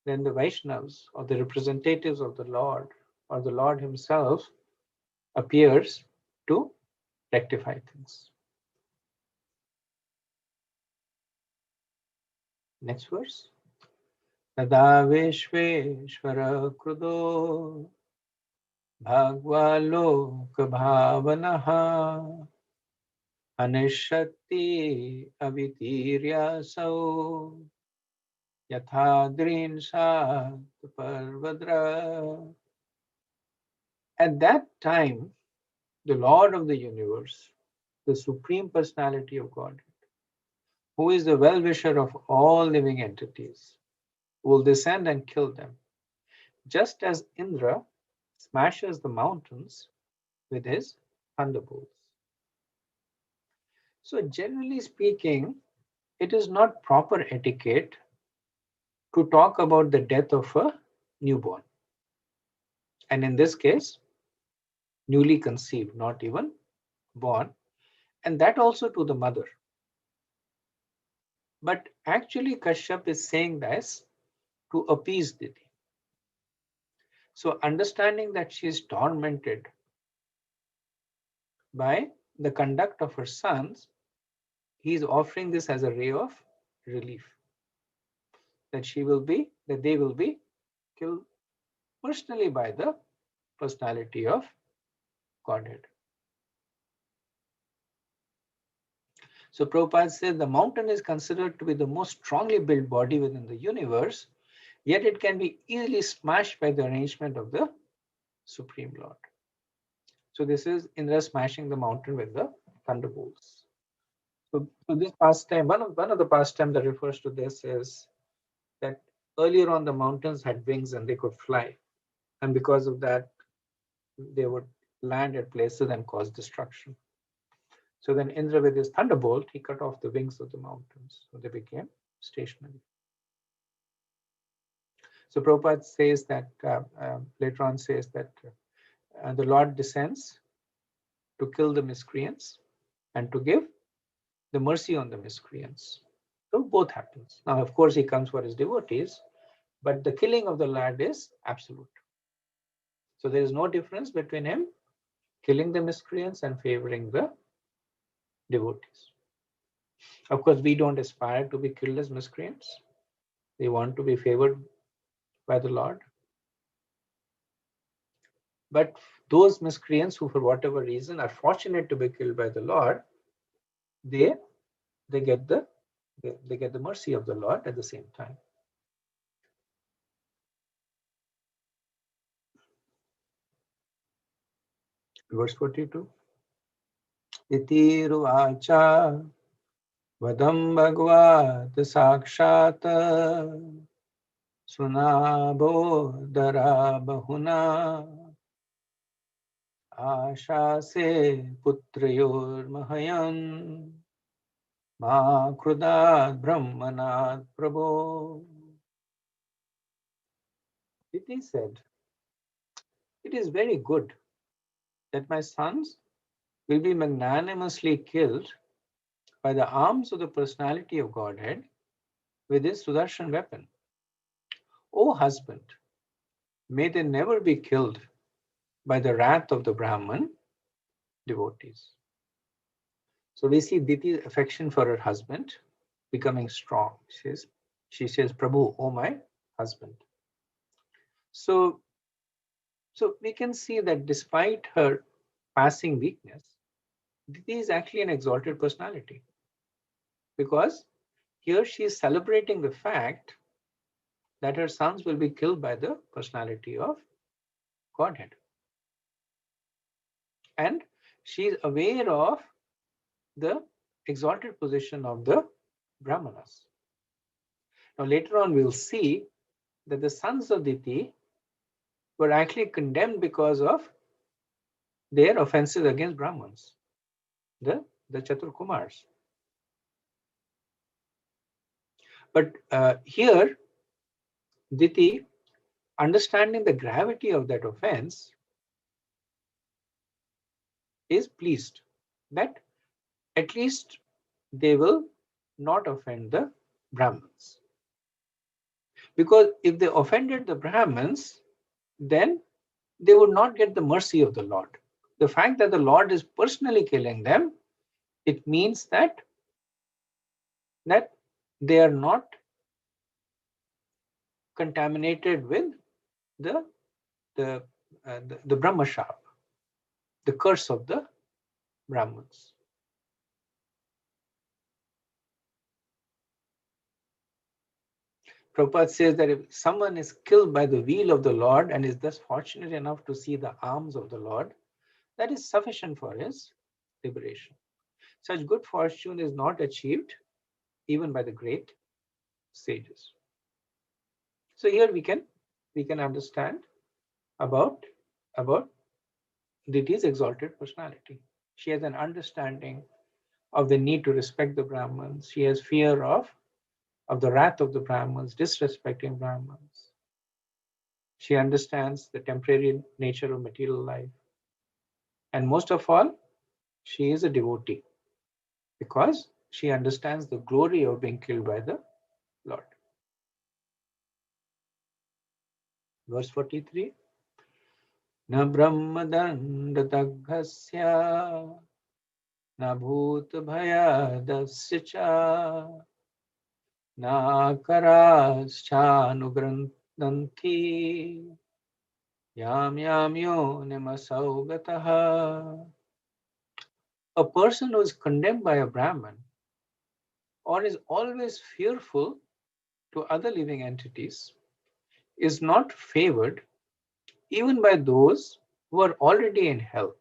A: the Vaishnavas or the representatives of the Lord or the Lord himself appears to rectify things. Next verse. Tada Veshveshvara Krudo Bhagwa Loka Bhavanaha Anishati Avitirya Sau Yathadrin Sat Parvadra. At that time, the Lord of the universe, the Supreme Personality of God, who is the well-wisher of all living entities, will descend and kill them, just as Indra smashes the mountains with his thunderbolts. So generally speaking, it is not proper etiquette to talk about the death of a newborn. And in this case, newly conceived, not even born, and that also to the mother. But actually Kashyap is saying this to appease Diti. So understanding that she is tormented by the conduct of her sons, he is offering this as a ray of relief. That they will be killed personally by the personality of Godhead. So Prabhupada says the mountain is considered to be the most strongly built body within the universe, yet it can be easily smashed by the arrangement of the Supreme Lord. So this is Indra smashing the mountain with the thunderbolts. So this pastime, one of the pastimes that refers to this is that earlier on the mountains had wings and they could fly. And because of that, they would land at places and cause destruction. So then Indra with his thunderbolt, he cut off the wings of the mountains. So they became stationary. So Prabhupada says that, later on says that the Lord descends to kill the miscreants and to give the mercy on the miscreants. So both happens. Now, of course, he comes for his devotees, but the killing of the Lord is absolute. So there is no difference between him killing the miscreants and favoring the devotees. Of course, we don't aspire to be killed as miscreants. We want to be favored by the Lord. But those miscreants who, for whatever reason, are fortunate to be killed by the Lord, they get the mercy of the Lord at the same time. Verse 42. Itiruvacha vadam bhagvat sakshat sunabo dara bahuna asha se putrayor mahayan ma krudat brahmanat prabho. Iti said, it is very good that my sons will be magnanimously killed by the arms of the personality of Godhead with his Sudarshan weapon, O husband, may they never be killed by the wrath of the Brahman devotees. So we see Diti's affection for her husband becoming strong. She says, Prabhu, oh my husband. So we can see that despite her passing weakness, Diti is actually an exalted personality. Because here she is celebrating the fact that her sons will be killed by the personality of Godhead. And she is aware of the exalted position of the Brahmanas. Now later on we'll see that the sons of Diti were actually condemned because of their offenses against Brahmins, the Chatur Kumars. But here, Diti, understanding the gravity of that offense, is pleased that at least they will not offend the Brahmins. Because if they offended the Brahmins, then they would not get the mercy of the Lord. The fact that the Lord is personally killing them, it means that they are not contaminated with the Brahmashap, the curse of the Brahmins. Prabhupada says that if someone is killed by the wheel of the Lord and is thus fortunate enough to see the arms of the Lord, that is sufficient for his liberation. Such good fortune is not achieved even by the great sages. So here we can understand about Diti's exalted personality. She has an understanding of the need to respect the Brahmins. She has fear of the wrath of the Brahmins, disrespecting Brahmins. She understands the temporary nature of material life. And most of all, she is a devotee because she understands the glory of being killed by the Lord. Verse 43. Na brahmadandatagghasya na bhut bhayadasya cha na karaschanugranthanti yam yonimasau gataha. A person who is condemned by a Brahman or is always fearful to other living entities is not favored even by those who are already in hell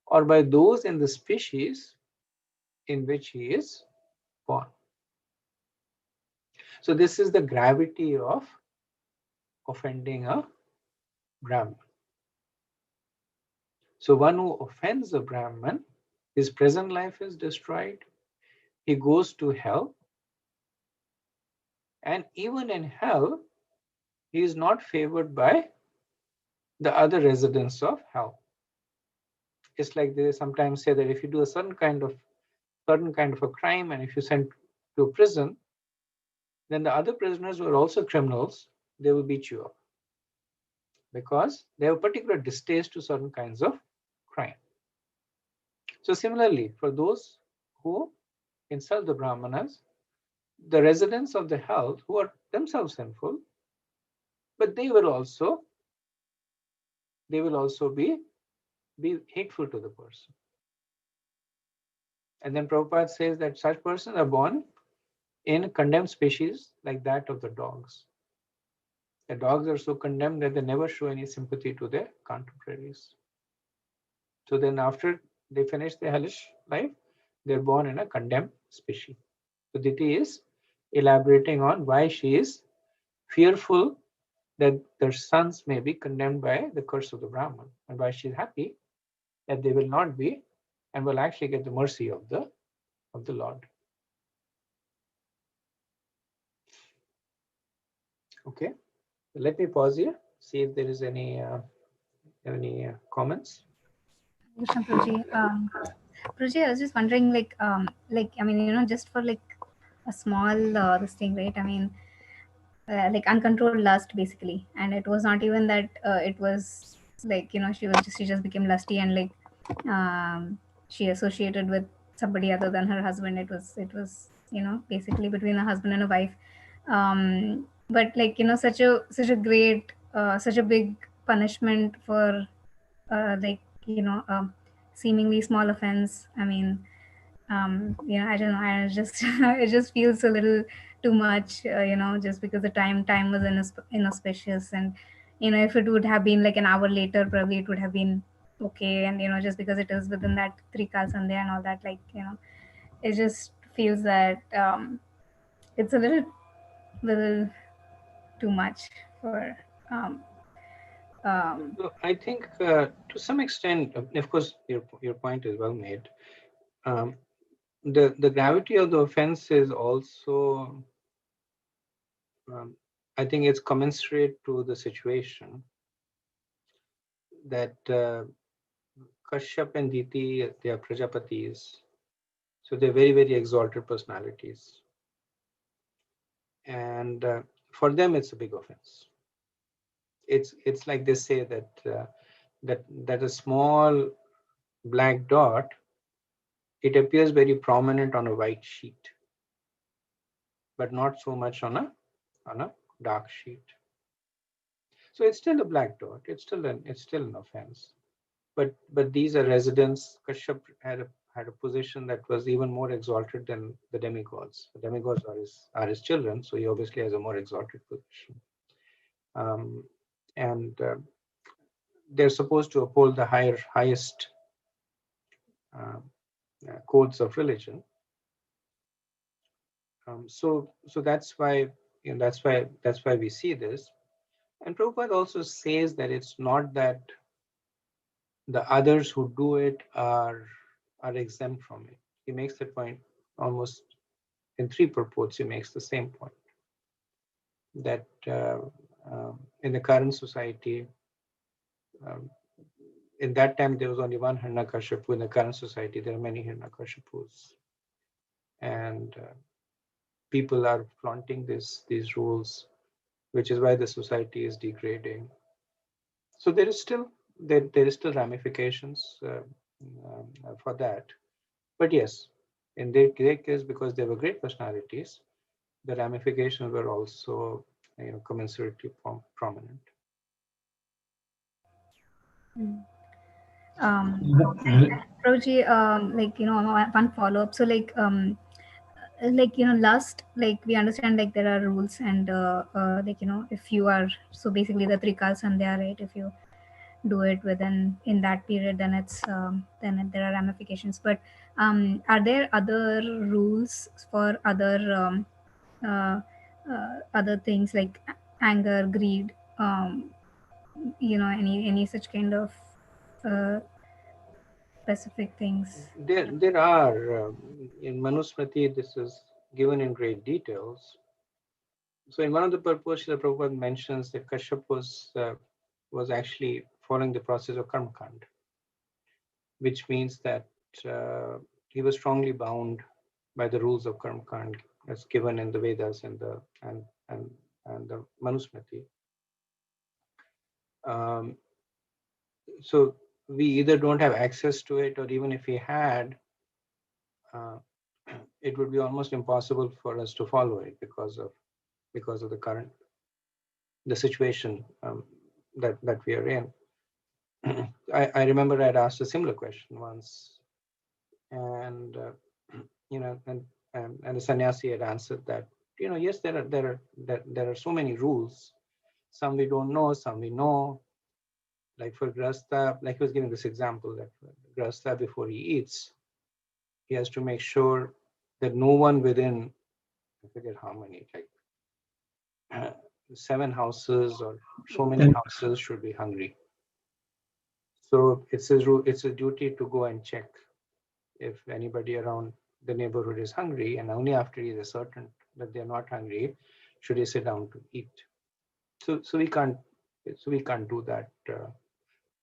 A: or by those in the species in which he is born. So this is the gravity of offending a Brahman. So one who offends a Brahman, his present life is destroyed, he goes to hell, and even in hell, he is not favored by the other residents of hell. It's like they sometimes say that if you do a certain kind of a crime and if you send to a prison, then the other prisoners who are also criminals, they will beat you up because they have a particular distaste to certain kinds of crime. So similarly, for those who insult the Brahmanas, the residents of the hell who are themselves sinful, but they will also be hateful to the person. And then Prabhupada says that such persons are born in condemned species like that of the dogs. The dogs are so condemned that they never show any sympathy to their contemporaries. So then after they finish their hellish life, they're born in a condemned species. So Diti is elaborating on why she is fearful that their sons may be condemned by the curse of the Brahman, and why she is happy that they will not be and will actually get the mercy of the Lord. Okay, let me pause here, see if there is any comments.
B: Krishna Prabhuji, Prabhuji, I was just wondering, I mean, just for like a small this thing, right? I mean, like uncontrolled lust basically. And it was not even that it was like, she just became lusty and like she associated with somebody other than her husband. It was basically between a husband and a wife. But like, such a great such a big punishment for like, seemingly small offense. I mean, I don't know, I just it just feels a little too much, just because the time was inauspicious. And if it would have been like an hour later, probably it would have been okay. And just because it is within that 3 Sunday and all that, like, it just feels that it's a little too much for um
A: So I think to some extent, of course, your point is well made. Um, the gravity of the offense is also, I think, it's commensurate to the situation that Kashyap and Diti, they are Prajapatis, so they're very, very exalted personalities, and for them it's a big offense. It's like they say that that a small black dot, it appears very prominent on a white sheet, but not so much on a dark sheet. So it's still a black dot. It's still an offense. But these are residents. Kashyap had a position that was even more exalted than the demigods. The demigods are his children, so he obviously has a more exalted position. Um, and they're supposed to uphold the highest uh, codes of religion. So that's why, that's why we see this. And Prabhupada also says that it's not that the others who do it are exempt from it. He makes that point almost in 3 purports. He makes the same point that in the current society, um, in that time there was only one Hiranyakashipu. In the current society, there are many Hiranyakashipus, and people are flaunting these rules, which is why the society is degrading. So there is still ramifications for that. But yes, in their case, because they were great personalities, the ramifications were also, commensurately prominent.
B: um
C: Well,
B: Proji, like, one follow up. So like, lust, like we understand like there are rules. And like, if you are, so basically the 3 and they are right. If you do it within in that period, then then there are ramifications. But are there other rules for uh, other things like anger, greed, any such kind of uh, specific things?
A: There are, in Manusmriti, this is given in great details. So in one of the purports, the Prabhupada mentions that Kashyap was actually following the process of karmakand, which means that he was strongly bound by the rules of karmakand as given in the Vedas and the Manusmriti. Um, so we either don't have access to it, or even if we had, uh, it would be almost impossible for us to follow it because of the situation that we are in. I remember I'd asked a similar question once, and and the sannyasi had answered that, yes, there are so many rules. Some we don't know, some we know. Like for grasta, like he was giving this example that grasta, before he eats, he has to make sure that no one within, I forget how many, like 7 houses or so many
C: then
A: houses should be hungry. So it's a duty to go and check if anybody around the neighborhood is hungry, and only after he is certain that they're not hungry should he sit down to eat. So we can't do that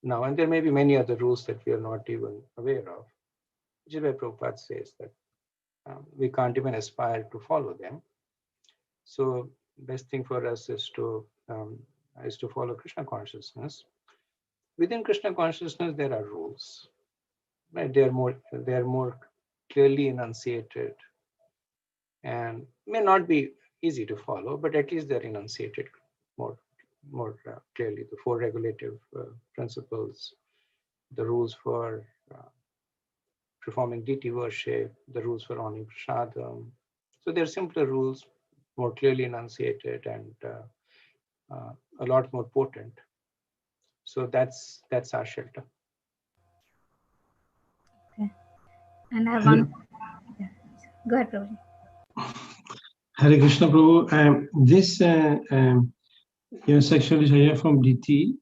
A: now. And there may be many other rules that we are not even aware of, which is why Prabhupada says that we can't even aspire to follow them. So best thing for us is to follow Krishna consciousness. Within Krishna consciousness, there are rules, right? They are more clearly enunciated, and may not be easy to follow, but at least they're enunciated more clearly. The four regulative principles, the rules for performing deity worship, the rules for honoring prasadam. So they're simpler rules, more clearly enunciated, and a lot more potent. So that's our shelter.
B: Okay. And I have one. Yeah. Go ahead, Prabhuji.
C: Hare Krishna Prabhu. This section which I hear from DT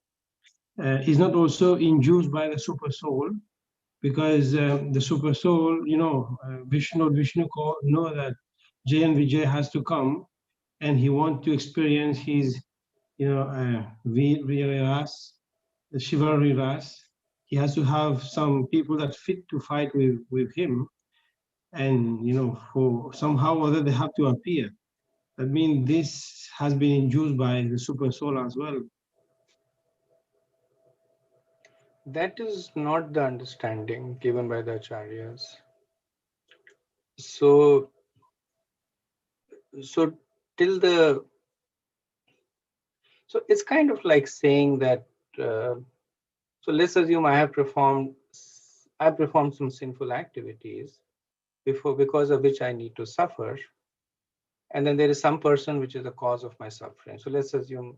C: is not also induced by the super soul, because the super soul, Vishnu know that Jay and Vijay has to come, and he wants to experience his, Veer Ras, the chivalry Ras. He has to have some people that fit to fight with him, and for somehow or other they have to appear. I mean, this has been induced by the super soul as well.
A: That is not the understanding given by the acharyas. So till the so it's kind of like saying that. So let's assume I performed some sinful activities because of which I need to suffer, and then there is some person which is the cause of my suffering. So let's assume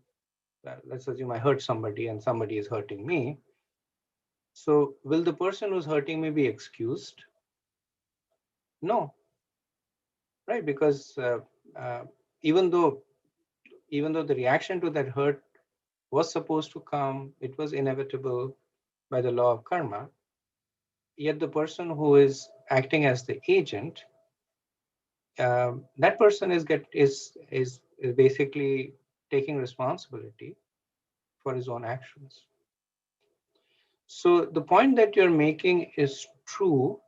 A: I hurt somebody and somebody is hurting me. So will the person who's hurting me be excused? No, right? Because even though the reaction to that hurt was supposed to come, it was inevitable by the law of karma, yet the person who is acting as the agent, that person is basically taking responsibility for his own actions. So the point that you're making is true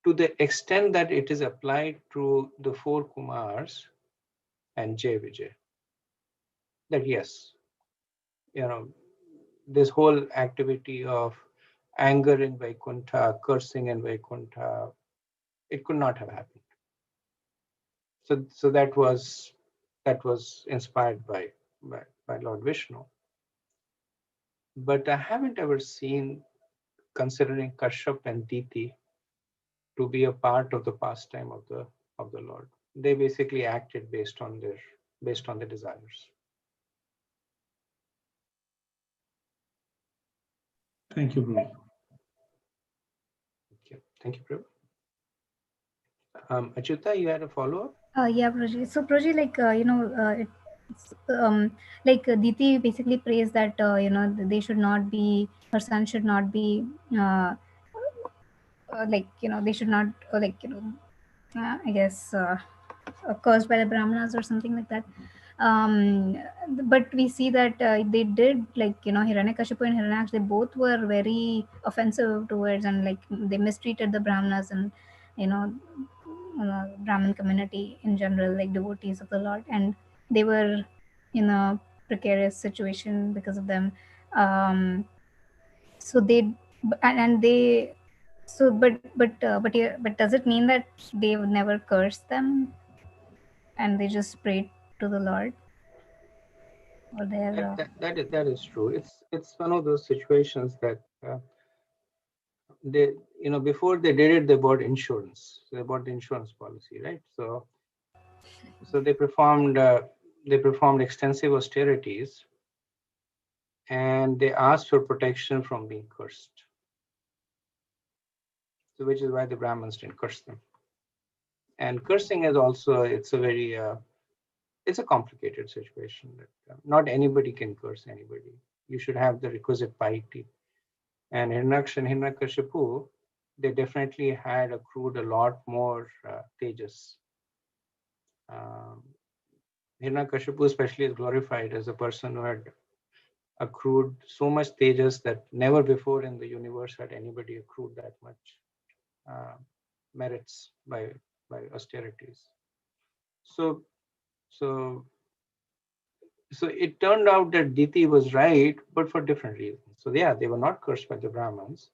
A: to the extent that it is applied to the four Kumars and Jay Vijay. That yes, this whole activity of anger in Vaikuntha, cursing in Vaikuntha, it could not have happened. So that was inspired by Lord Vishnu. But I haven't ever seen, considering Kashyap and Diti, to be a part of the pastime of the Lord. They basically acted based on their desires.
C: Thank you, Prabhu.
A: Thank you, Prabhu. Achyuta, you had a follow-up?
B: Yeah, Prabhuji. So Prabhuji, it's like Diti basically prays that they should not be, her son should not be they should not I guess cursed by the Brahmanas or something like that. Um, but we see that they did, Hiranyakashipu and Hiranyaksha, they both were very offensive towards, and like they mistreated the Brahmanas and Brahmin community in general, like devotees of the Lord, and they were in a precarious situation because of them. So they and they so but does it mean that they would never curse them and they just prayed to the Lord? Or their
A: That is true. It's one of those situations that they before they did it, they bought insurance. So they bought the insurance policy, right? So they performed extensive austerities, and they asked for protection from being cursed. So which is why the Brahmins didn't curse them. And cursing is also, it's a very it's a complicated situation. That not anybody can curse anybody. You should have the requisite piety. And Hiranyaksha and Hiranyakashipu, they definitely had accrued a lot more tejas. Hiranyakashipu especially is glorified as a person who had accrued so much tejas that never before in the universe had anybody accrued that much merits by austerities. So So it turned out that Diti was right, but for different reasons. So yeah, they were not cursed by the Brahmins,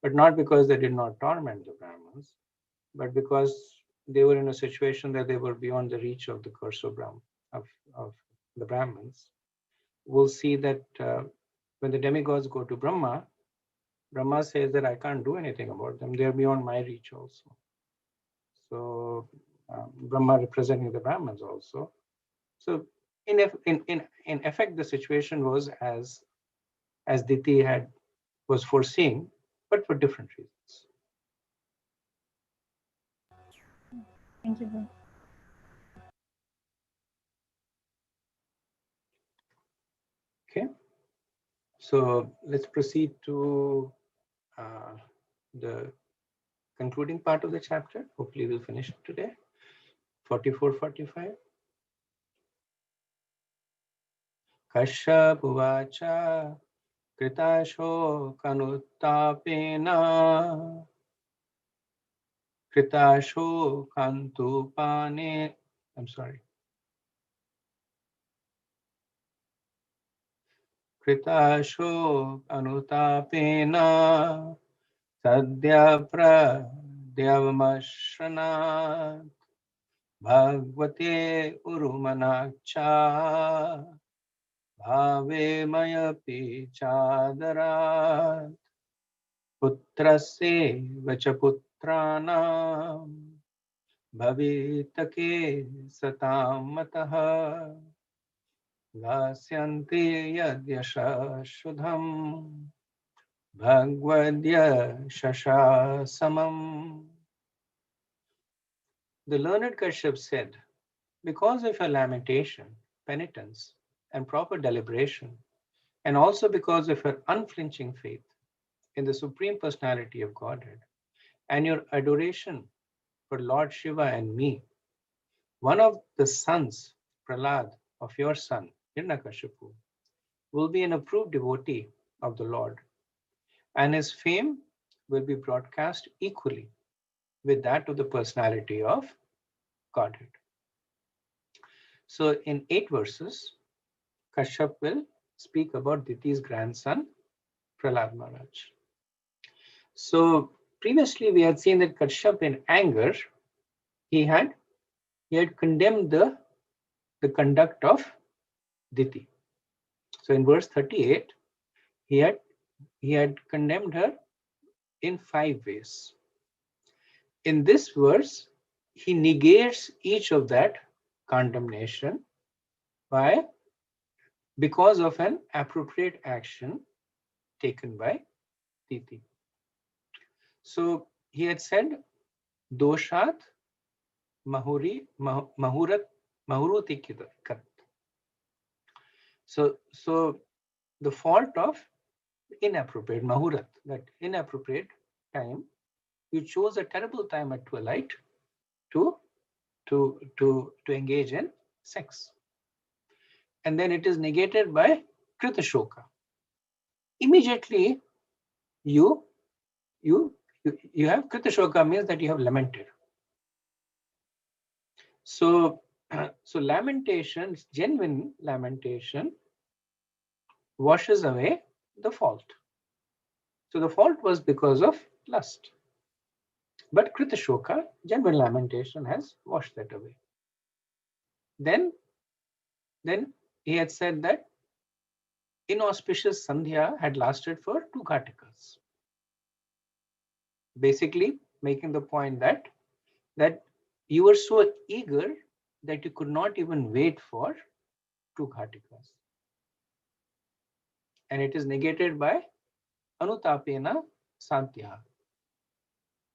A: but not because they did not torment the Brahmins, but because they were in a situation that they were beyond the reach of the curse of of the Brahmins. We'll see that when the demigods go to Brahma, Brahma says that I can't do anything about them. They're beyond my reach also. So Brahma representing the Brahmins also. So in effect, the situation was as Diti was foreseeing, but for different reasons.
B: Thank you, Guru.
A: Okay, so let's proceed to the concluding part of the chapter. Hopefully we'll finish it today. 44, 45. Kashyap uvacha kritasho kanutapena kritasho kantupane. I'm sorry. Kritasho anutapena sadhya pradyavamashranat bhagavate urumanacha bhave mayapi chadarat putrasya vachaputrana bhavitake satamataha Gasyanti yadyasha shudham bhagvadya shasha samam. The learned Kashyap said, because of your lamentation, penitence, and proper deliberation, and also because of your unflinching faith in the Supreme Personality of Godhead, and your adoration for Lord Shiva and me, one of the sons, Prahlad, of your son, Hiranyakashipu, will be an approved devotee of the Lord, and his fame will be broadcast equally with that of the personality of Godhead. So in 8 verses, Kashyap will speak about Diti's grandson, Prahlad Maharaj. So previously we had seen that Kashyap in anger, he had condemned the conduct of Diti. So in verse 38, he had condemned her in 5 ways. In this verse, he negates each of that condemnation because of an appropriate action taken by Diti. So he had said, Doshat Mahuruti Kat. So the fault of inappropriate Mahurat, that inappropriate time, you chose a terrible time at twilight to engage in sex. And then it is negated by Kritashoka. Immediately you have Kritashoka means that you have lamented. So lamentation, genuine lamentation, washes away the fault. So the fault was because of lust. But Kritashoka, genuine lamentation, has washed that away. Then he had said that inauspicious Sandhya had lasted for 2 Kartikas. Basically making the point that you were so eager that you could not even wait for 2 Kartikas. And it is negated by Anutapena Santya,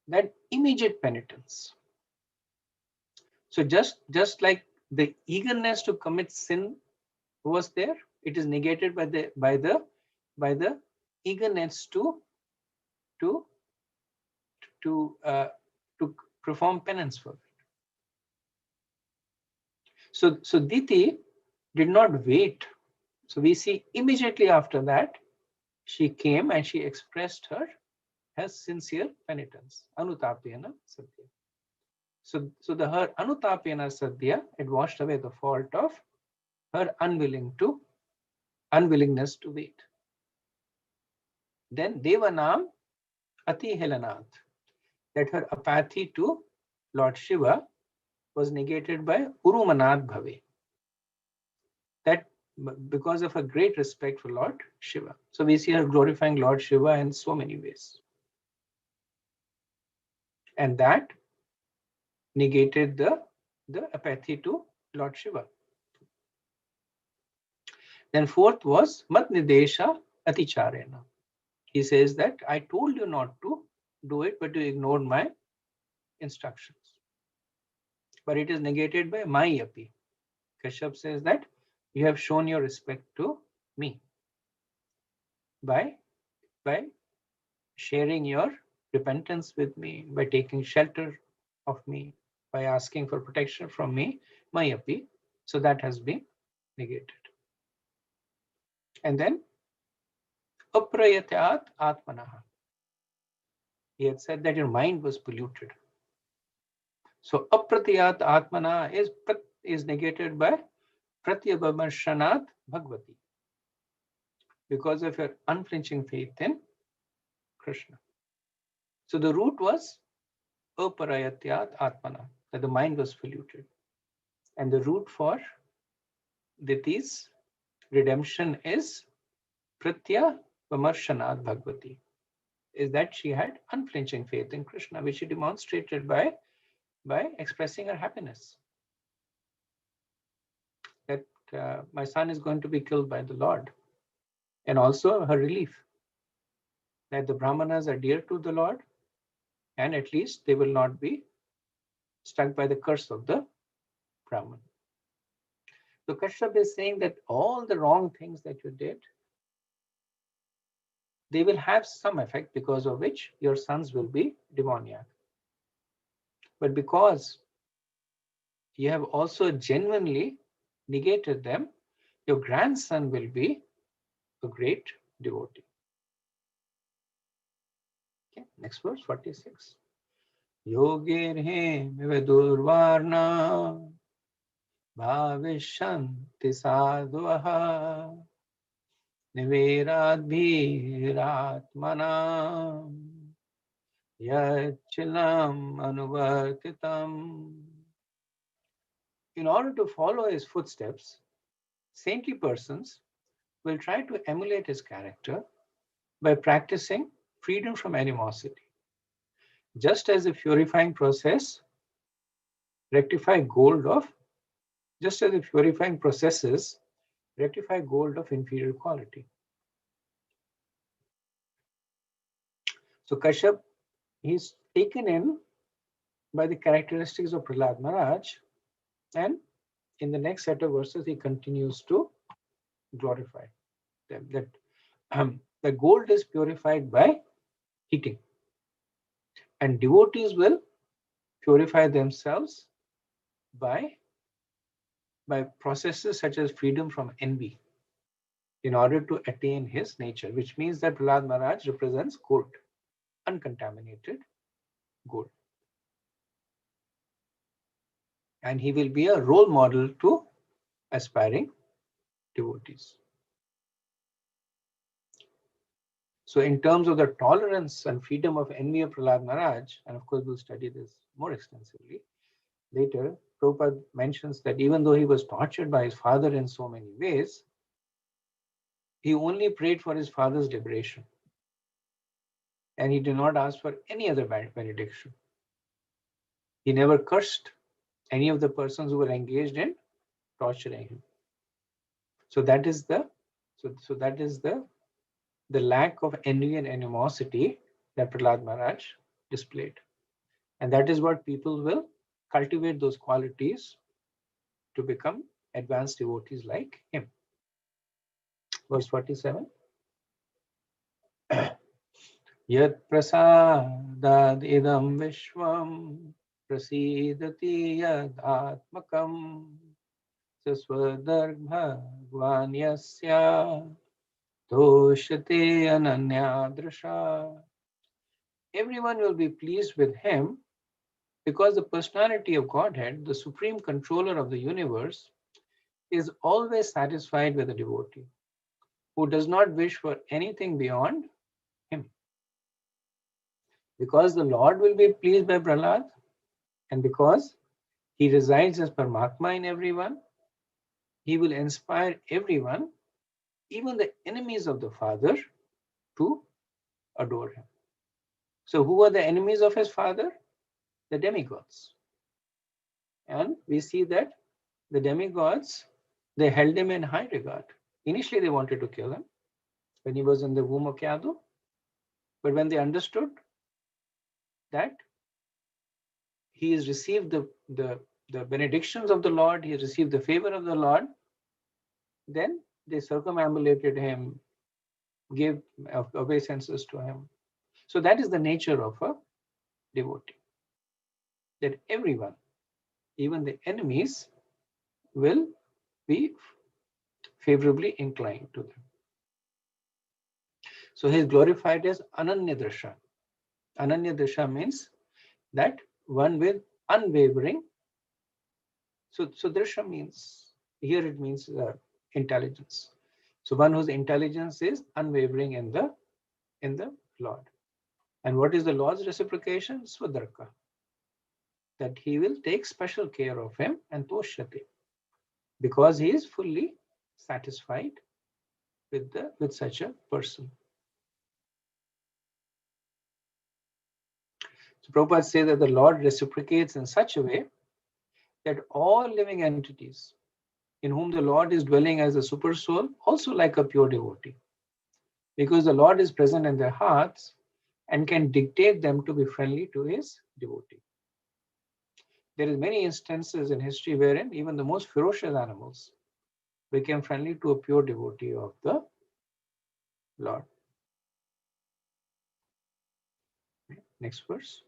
A: that immediate penitence. So just like the eagerness to commit sin was there, it is negated by the eagerness to perform penance for it. So Diti did not wait. So we see immediately after that, she came and she expressed her sincere penitence. Anutapena Satya. So her anutapena sadhya, it washed away the fault of her unwillingness to wait. Then Devanam Ati Helanath, that her apathy to Lord Shiva was negated by Urumanad Bhave. That because of her great respect for Lord Shiva. So we see her glorifying Lord Shiva in so many ways. And that negated the apathy to Lord Shiva. Then fourth was Mat Nidesha Aticharena. He says that I told you not to do it, but you ignored my instructions. But it is negated by my api. Kashyap says that you have shown your respect to me by sharing your repentance with me, by taking shelter of me, by asking for protection from me, my api. So that has been negated. And then Aprayatyat Atmanaha. He had said that your mind was polluted. So Apratiyat Atmana is negated by Pratyabhamashanat Bhagavati, because of your unflinching faith in Krishna. So the root was Aparayatyat Atmana, that the mind was polluted. And the root for Diti's redemption is Pratya Vamarshanath Bhagavati, is that she had unflinching faith in Krishna, which she demonstrated by expressing her happiness. That my son is going to be killed by the Lord. And also her relief that the Brahmanas are dear to the Lord, and at least they will not be struck by the curse of the Brahman. So Kashyap is saying that all the wrong things that you did, they will have some effect, because of which your sons will be demoniac. But because you have also genuinely negated them, your grandson will be a great devotee. Okay, next verse, 46. Yogirhe vidurvarna bhavishanti sadhuvaha niveradbhiratmana yachilam anuvartitam. In order to follow his footsteps, saintly persons will try to emulate his character by practicing freedom from animosity. Just as the purifying process rectify gold of, just as the purifying processes rectify gold of inferior quality. So Kashyap, he's taken in by the characteristics of Prahlad Maharaj, and in the next set of verses he continues to glorify them. That the gold is purified by heating, and devotees will purify themselves by processes such as freedom from envy in order to attain his nature, which means that Prahlad Maharaj represents gold, uncontaminated gold. And he will be a role model to aspiring devotees. So in terms of the tolerance and freedom of envy of Prahlad Maharaj, and of course we'll study this more extensively later, Prabhupada mentions that even though he was tortured by his father in so many ways, he only prayed for his father's liberation. And he did not ask for any other benediction. He never cursed any of the persons who were engaged in torturing him. So that is the lack of envy and animosity that Prahlad Maharaj displayed. And that is what people will cultivate, those qualities to become advanced devotees like him. Verse 47. Yat prasadad idam vishwam prasidati yad atmakam saswadar bhagwan yasya doshate ananya drasha. Everyone will be pleased with him Because the personality of Godhead, the supreme controller of the universe, is always satisfied with a devotee who does not wish for anything beyond him. Because the Lord will be pleased by Prahlad, and because he resides as Paramatma in everyone, he will inspire everyone, even the enemies of the Father, to adore him. So who are the enemies of his Father? The demigods. And we see that the demigods, they held him in high regard. Initially, they wanted to kill him when he was in the womb of Kyadu. But when they understood that he has received the benedictions of the Lord, he has received the favor of the Lord, then they circumambulated him, gave obeisances to him. So that is the nature of a devotee. That everyone, even the enemies, will be favorably inclined to them. So he is glorified as Ananya Drisha. Ananya Drisha means that one with unwavering. So Drisha means, here it means intelligence. So one whose intelligence is unwavering in the Lord. And what is the Lord's reciprocation? Swadarka. That he will take special care of him and toshyate, because he is fully satisfied with such a person. So Prabhupada says that the Lord reciprocates in such a way that all living entities in whom the Lord is dwelling as a super soul also like a pure devotee, because the Lord is present in their hearts and can dictate them to be friendly to his devotee. There is many instances in history wherein even the most ferocious animals became friendly to a pure devotee of the Lord. Next verse.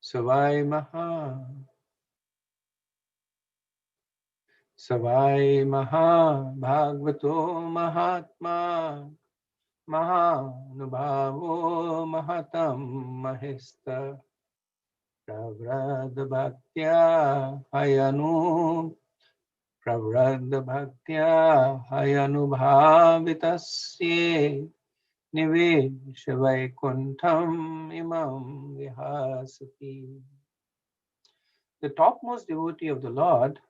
A: Savai Maha Bhagavato Mahatma Mahanubhavo Mahatam Mahista Pravrad Bhaktya Hayanubhavitasye Nivesha Vaikuntham Imam Vihasati. The topmost devotee of the Lord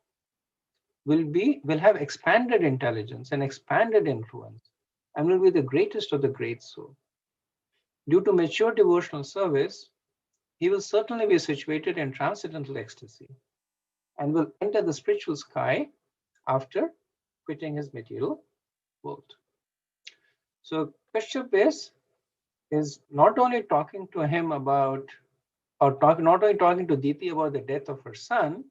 A: will have expanded intelligence and expanded influence, and will be the greatest of the great soul. Due to mature devotional service, he will certainly be situated in transcendental ecstasy and will enter the spiritual sky after quitting his material world. So Kashyap is not only talking to him about, not only talking to Diti about the death of her son,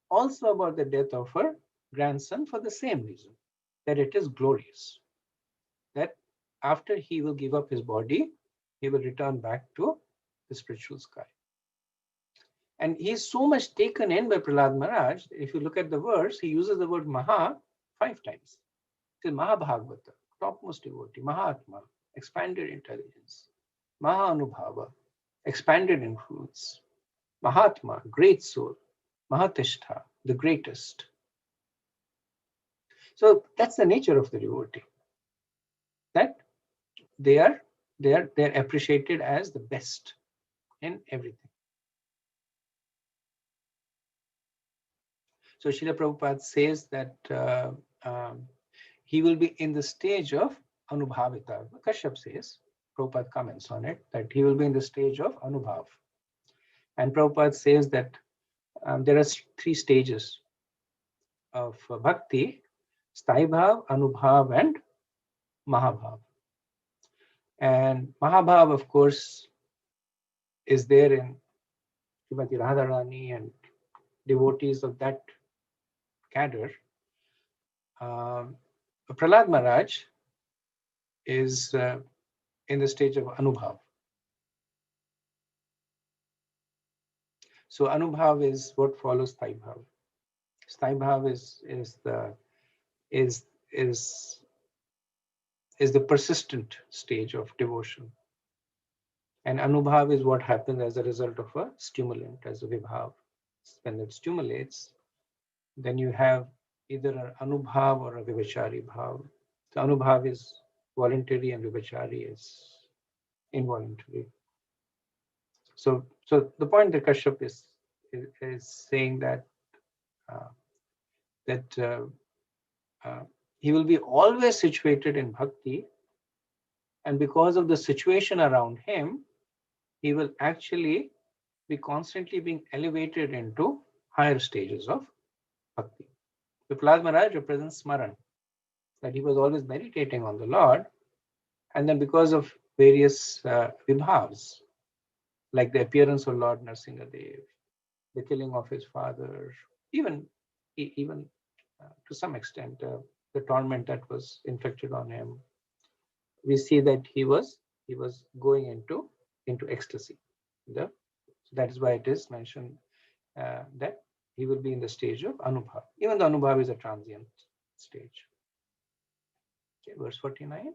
A: also about the death of her grandson, for the same reason, that it is glorious. That after he will give up his body, he will return back to the spiritual sky. And he is so much taken in by Prahlad Maharaj. If you look at the verse, he uses the word Maha 5 times. It says Mahabhagavata, topmost devotee, Mahatma, expanded intelligence, Mahanubhava, expanded influence, Mahatma, great soul, Mahatishtha, the greatest. So that's the nature of the devotee. That they are appreciated as the best in everything. So Srila Prabhupada says that he will be in the stage of Anubhavita. Kashyap says, Prabhupada comments on it, that he will be in the stage of Anubhav. And Prabhupada says that there are 3 stages of bhakti: Sthaibhav, Anubhav, and Mahabhav. And Mahabhav, of course, is there in Srimati Radharani and devotees of that cadre. Prahlad Maharaj is in the stage of Anubhav. So Anubhav is what follows Sthaibhav. Sthaibhav is the persistent stage of devotion. And anubhav is what happens as a result of a stimulant, as a vibhav. When it stimulates, then you have either an anubhav or a vivachari bhav. So anubhav is voluntary and vivachari is involuntary. So the point that Kashyap is saying that uh, that he will be always situated in bhakti, and because of the situation around him, he will actually be constantly being elevated into higher stages of bhakti. The Prahlad Maharaj represents Smaran, that he was always meditating on the Lord, and then because of various vibhavas, like the appearance of Lord Narsingadev, the killing of his father, even to some extent the torment that was inflicted on him, we see that he was going into ecstasy. So that is why it is mentioned that he will be in the stage of anubhav. Even the anubhav is a transient stage. Okay, verse 49.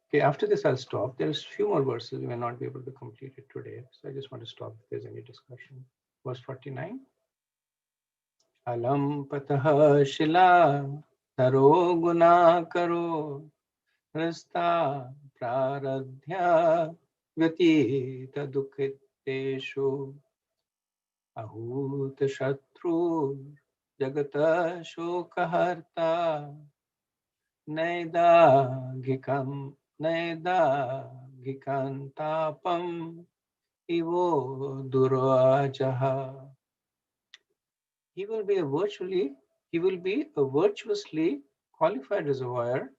A: Okay, after this I'll stop. There's a few more verses. We may not be able to complete it today. So I just want to stop if there's any discussion. Verse 49. Alam patah shila taro guna karo rasta praradhya vyatita dukhiteshu ahut shatru jagata shokaharta naidagikam naidagikantapam ivo durajaha. He will be a virtuously qualified reservoir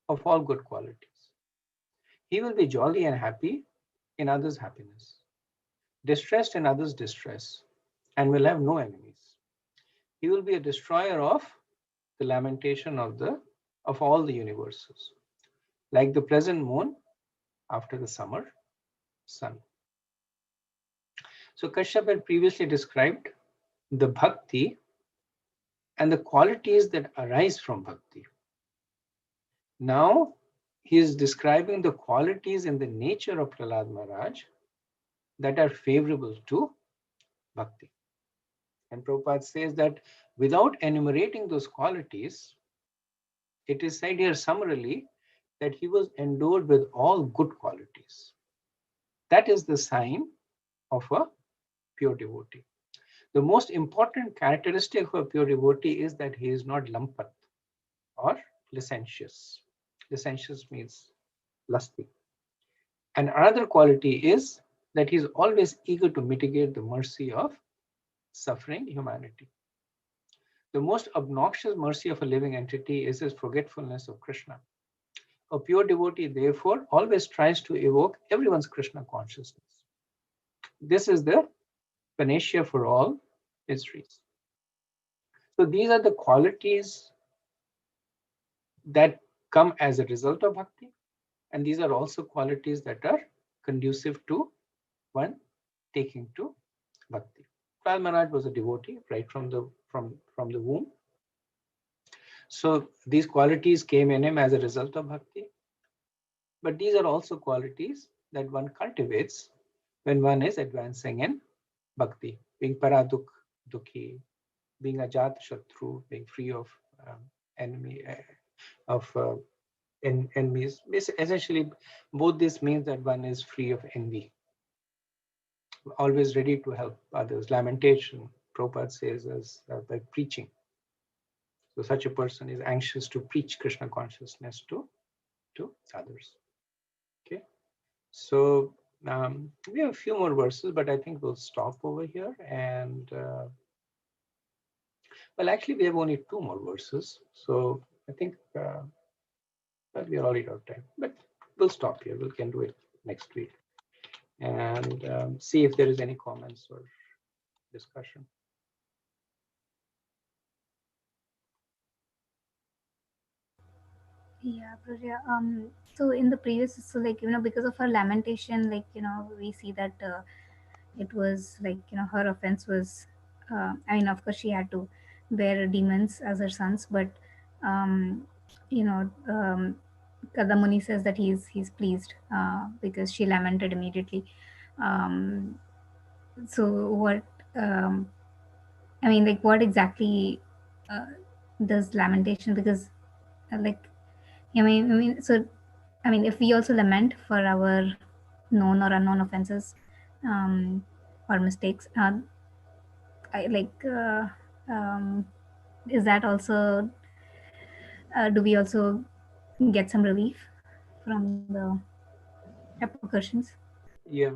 A: of all good qualities. He will be jolly and happy in others' happiness, distressed in others' distress, and will have no enemies. He will be a destroyer of the lamentation of all the universes, like the present moon after the summer sun. So Kashyap had previously described the bhakti and the qualities that arise from bhakti. Now he is describing the qualities in the nature of Prahlad Maharaj that are favorable to bhakti. And Prabhupada says that without enumerating those qualities, it is said here summarily that he was endowed with all good qualities. That is the sign of a pure devotee. The most important characteristic of a pure devotee is that he is not lampat or licentious. Licentious means lusty. And another quality is that he is always eager to mitigate the mercy of suffering humanity. The most obnoxious mercy of a living entity is his forgetfulness of Krishna. A pure devotee, therefore, always tries to evoke everyone's Krishna consciousness. This is the panacea for all miseries. So these are the qualities that come as a result of bhakti, and these are also qualities that are conducive to one taking to bhakti. Prahlad Maharaj was a devotee right from the womb. So these qualities came in him as a result of bhakti. But these are also qualities that one cultivates when one is advancing in bhakti, being paraduk dukhi, being ajat shatru, being free of enemies. Essentially, both this means that one is free of envy, always ready to help others. Lamentation, Prabhupada says, as by preaching. So such a person is anxious to preach Krishna consciousness to others. Okay, so we have a few more verses, but I think we'll stop over here. And well, actually, we have only 2 more verses, so I think well, we are already out of time. But we'll stop here. We can do it next week and see if there is any comments or discussion.
B: Yeah, Praja. So in the previous, so like because of her lamentation, like we see that it was like her offense was, I mean, of course she had to bear demons as her sons, but um, you know, the Muni says that he's pleased because she lamented immediately. So what I mean, like, what exactly does lamentation? Because like, so I mean, if we also lament for our known or unknown offenses or mistakes, I like. Is that also? Do we also get some relief from the repercussions?
A: Yeah,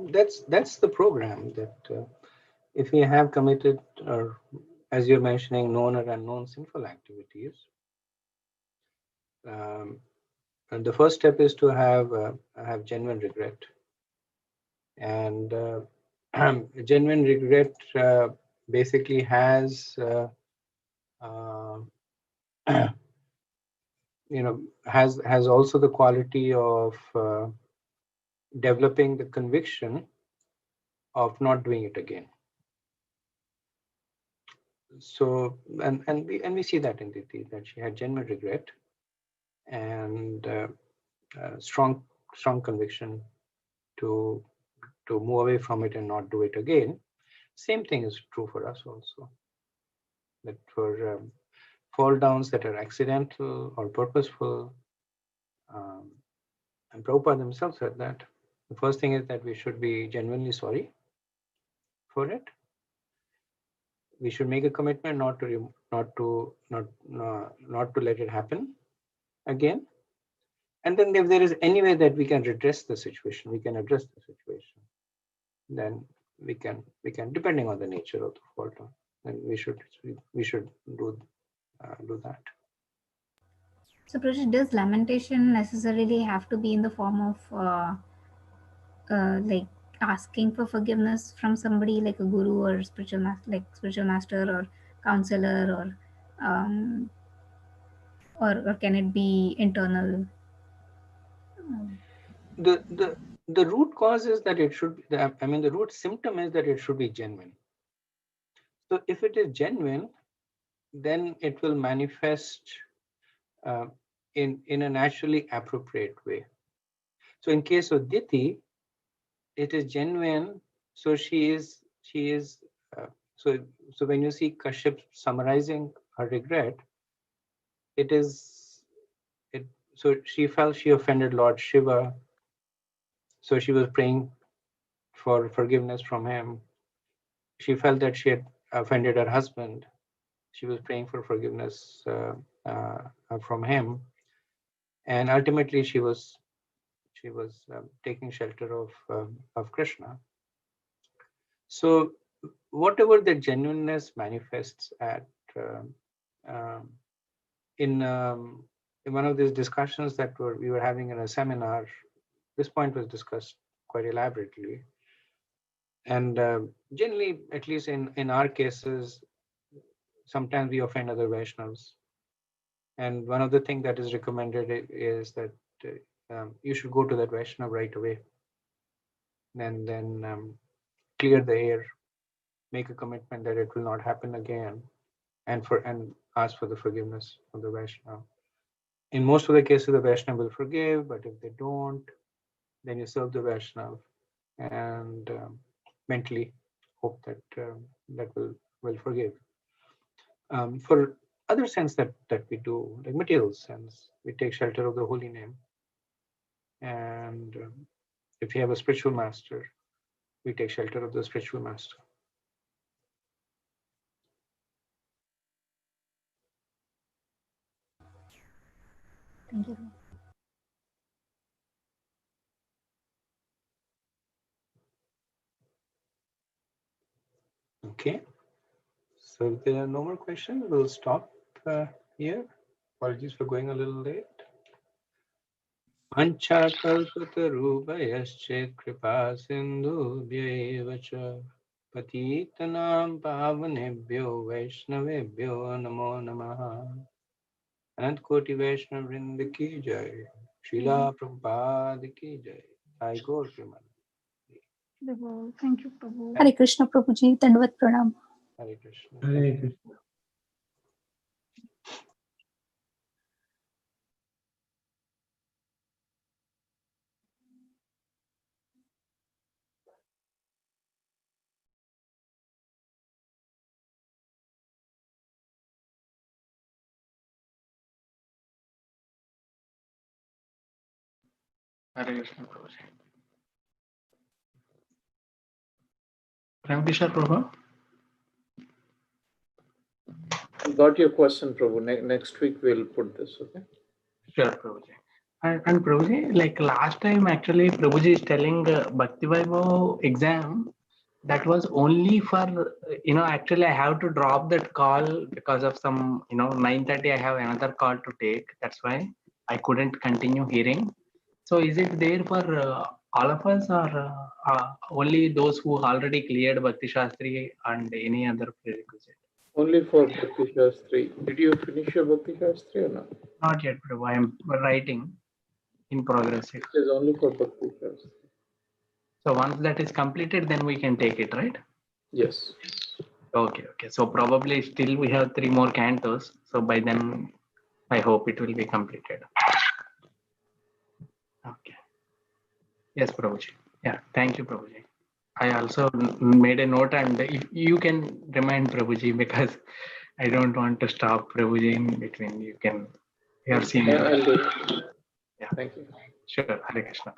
A: that's the program. That if we have committed, or as you're mentioning, known or unknown sinful activities, and the first step is to have genuine regret, and genuine regret basically has has also the quality of developing the conviction of not doing it again. So and we see that in Diti, that she had genuine regret and strong conviction to move away from it and not do it again. Same thing is true for us also. That for fall downs that are accidental or purposeful, and Prabhupada themselves said that the first thing is that we should be genuinely sorry for it. We should make a commitment not to let it happen again. And then if there is any way that we can redress the situation, we can address the situation, then we can depending on the nature of the fault, then we should do that.
B: So, Prashit, does lamentation necessarily have to be in the form of like asking for forgiveness from somebody, like a guru or spiritual master or counselor, or can it be internal?
A: The root cause is that it should be, the root symptom is that it should be genuine. So if it is genuine, then it will manifest in a naturally appropriate way. So in case of Diti, it is genuine. So she is so when you see Kashyap summarizing her regret, so she felt she offended Lord Shiva, so she was praying for forgiveness from him. She felt that she had offended her husband. She was praying for forgiveness from him, and ultimately she was taking shelter of Krishna. So whatever the genuineness manifests at in one of these discussions that we were having in a seminar, this point was discussed quite elaborately. And generally, at least in our cases, sometimes we offend other Vaishnavas. And one of the things that is recommended is that you should go to that Vaishnava right away, and then clear the air, make a commitment that it will not happen again, and ask for the forgiveness of the Vaishnava. In most of the cases, the Vaishnava will forgive, but if they don't, then you serve the Vaishnava and mentally hope that that will forgive. For other sense that we do, like material sense, we take shelter of the holy name, and if you have a spiritual master, we take shelter of the spiritual master.
B: Thank you.
A: Okay, so if there are no more questions, we'll stop here. Apologies for going a little late. Ancha kalpatarubhayascha kripa sindhubhyaiva cha patitanam pavanebhyo vaishnavebhyo namo namaha. Anant Koti Vaishnav Vrinda ki jai. Srila Prabhupada ki jai. Jai Gaur Premanand.
D: Thank you, Prabhu. Hare Krishna, Prabhuji. Dandavat Pranam.
A: Hare Krishna.
C: Hare Krishna.
E: Hare Krishna, Prabhuji. Ramkishore Prabhu?
A: Got your question, Prabhu. Next week we'll put this, okay?
E: Sure, Prabhuji. And Prabhuji, like last time, actually, Prabhuji is telling Bhakti Vaibhava exam, that was only for, actually I have to drop that call because of some, 9:30 I have another call to take. That's why I couldn't continue hearing. So is it there for all of us, or only those who already cleared Bhakti Shastri and any other prerequisite?
A: Only for Bhakti Shastri. Did you finish your Bhakti Shastri or not?
E: Not yet, Prabhu. I am writing in progress.
A: It is only for Bhakti Shastri.
E: So once that is completed, then we can take it, right?
A: Yes.
E: Okay. So probably still we have 3 more cantos. So by then, I hope it will be completed. Okay. Yes, Prabhuji. Yeah. Thank you, Prabhuji. I also made a note, and if you can remind Prabhuji, because I don't want to stop Prabhuji in between. You are senior.
A: I'll do it.
E: Yeah.
A: Thank you.
E: Sure. Hare Krishna.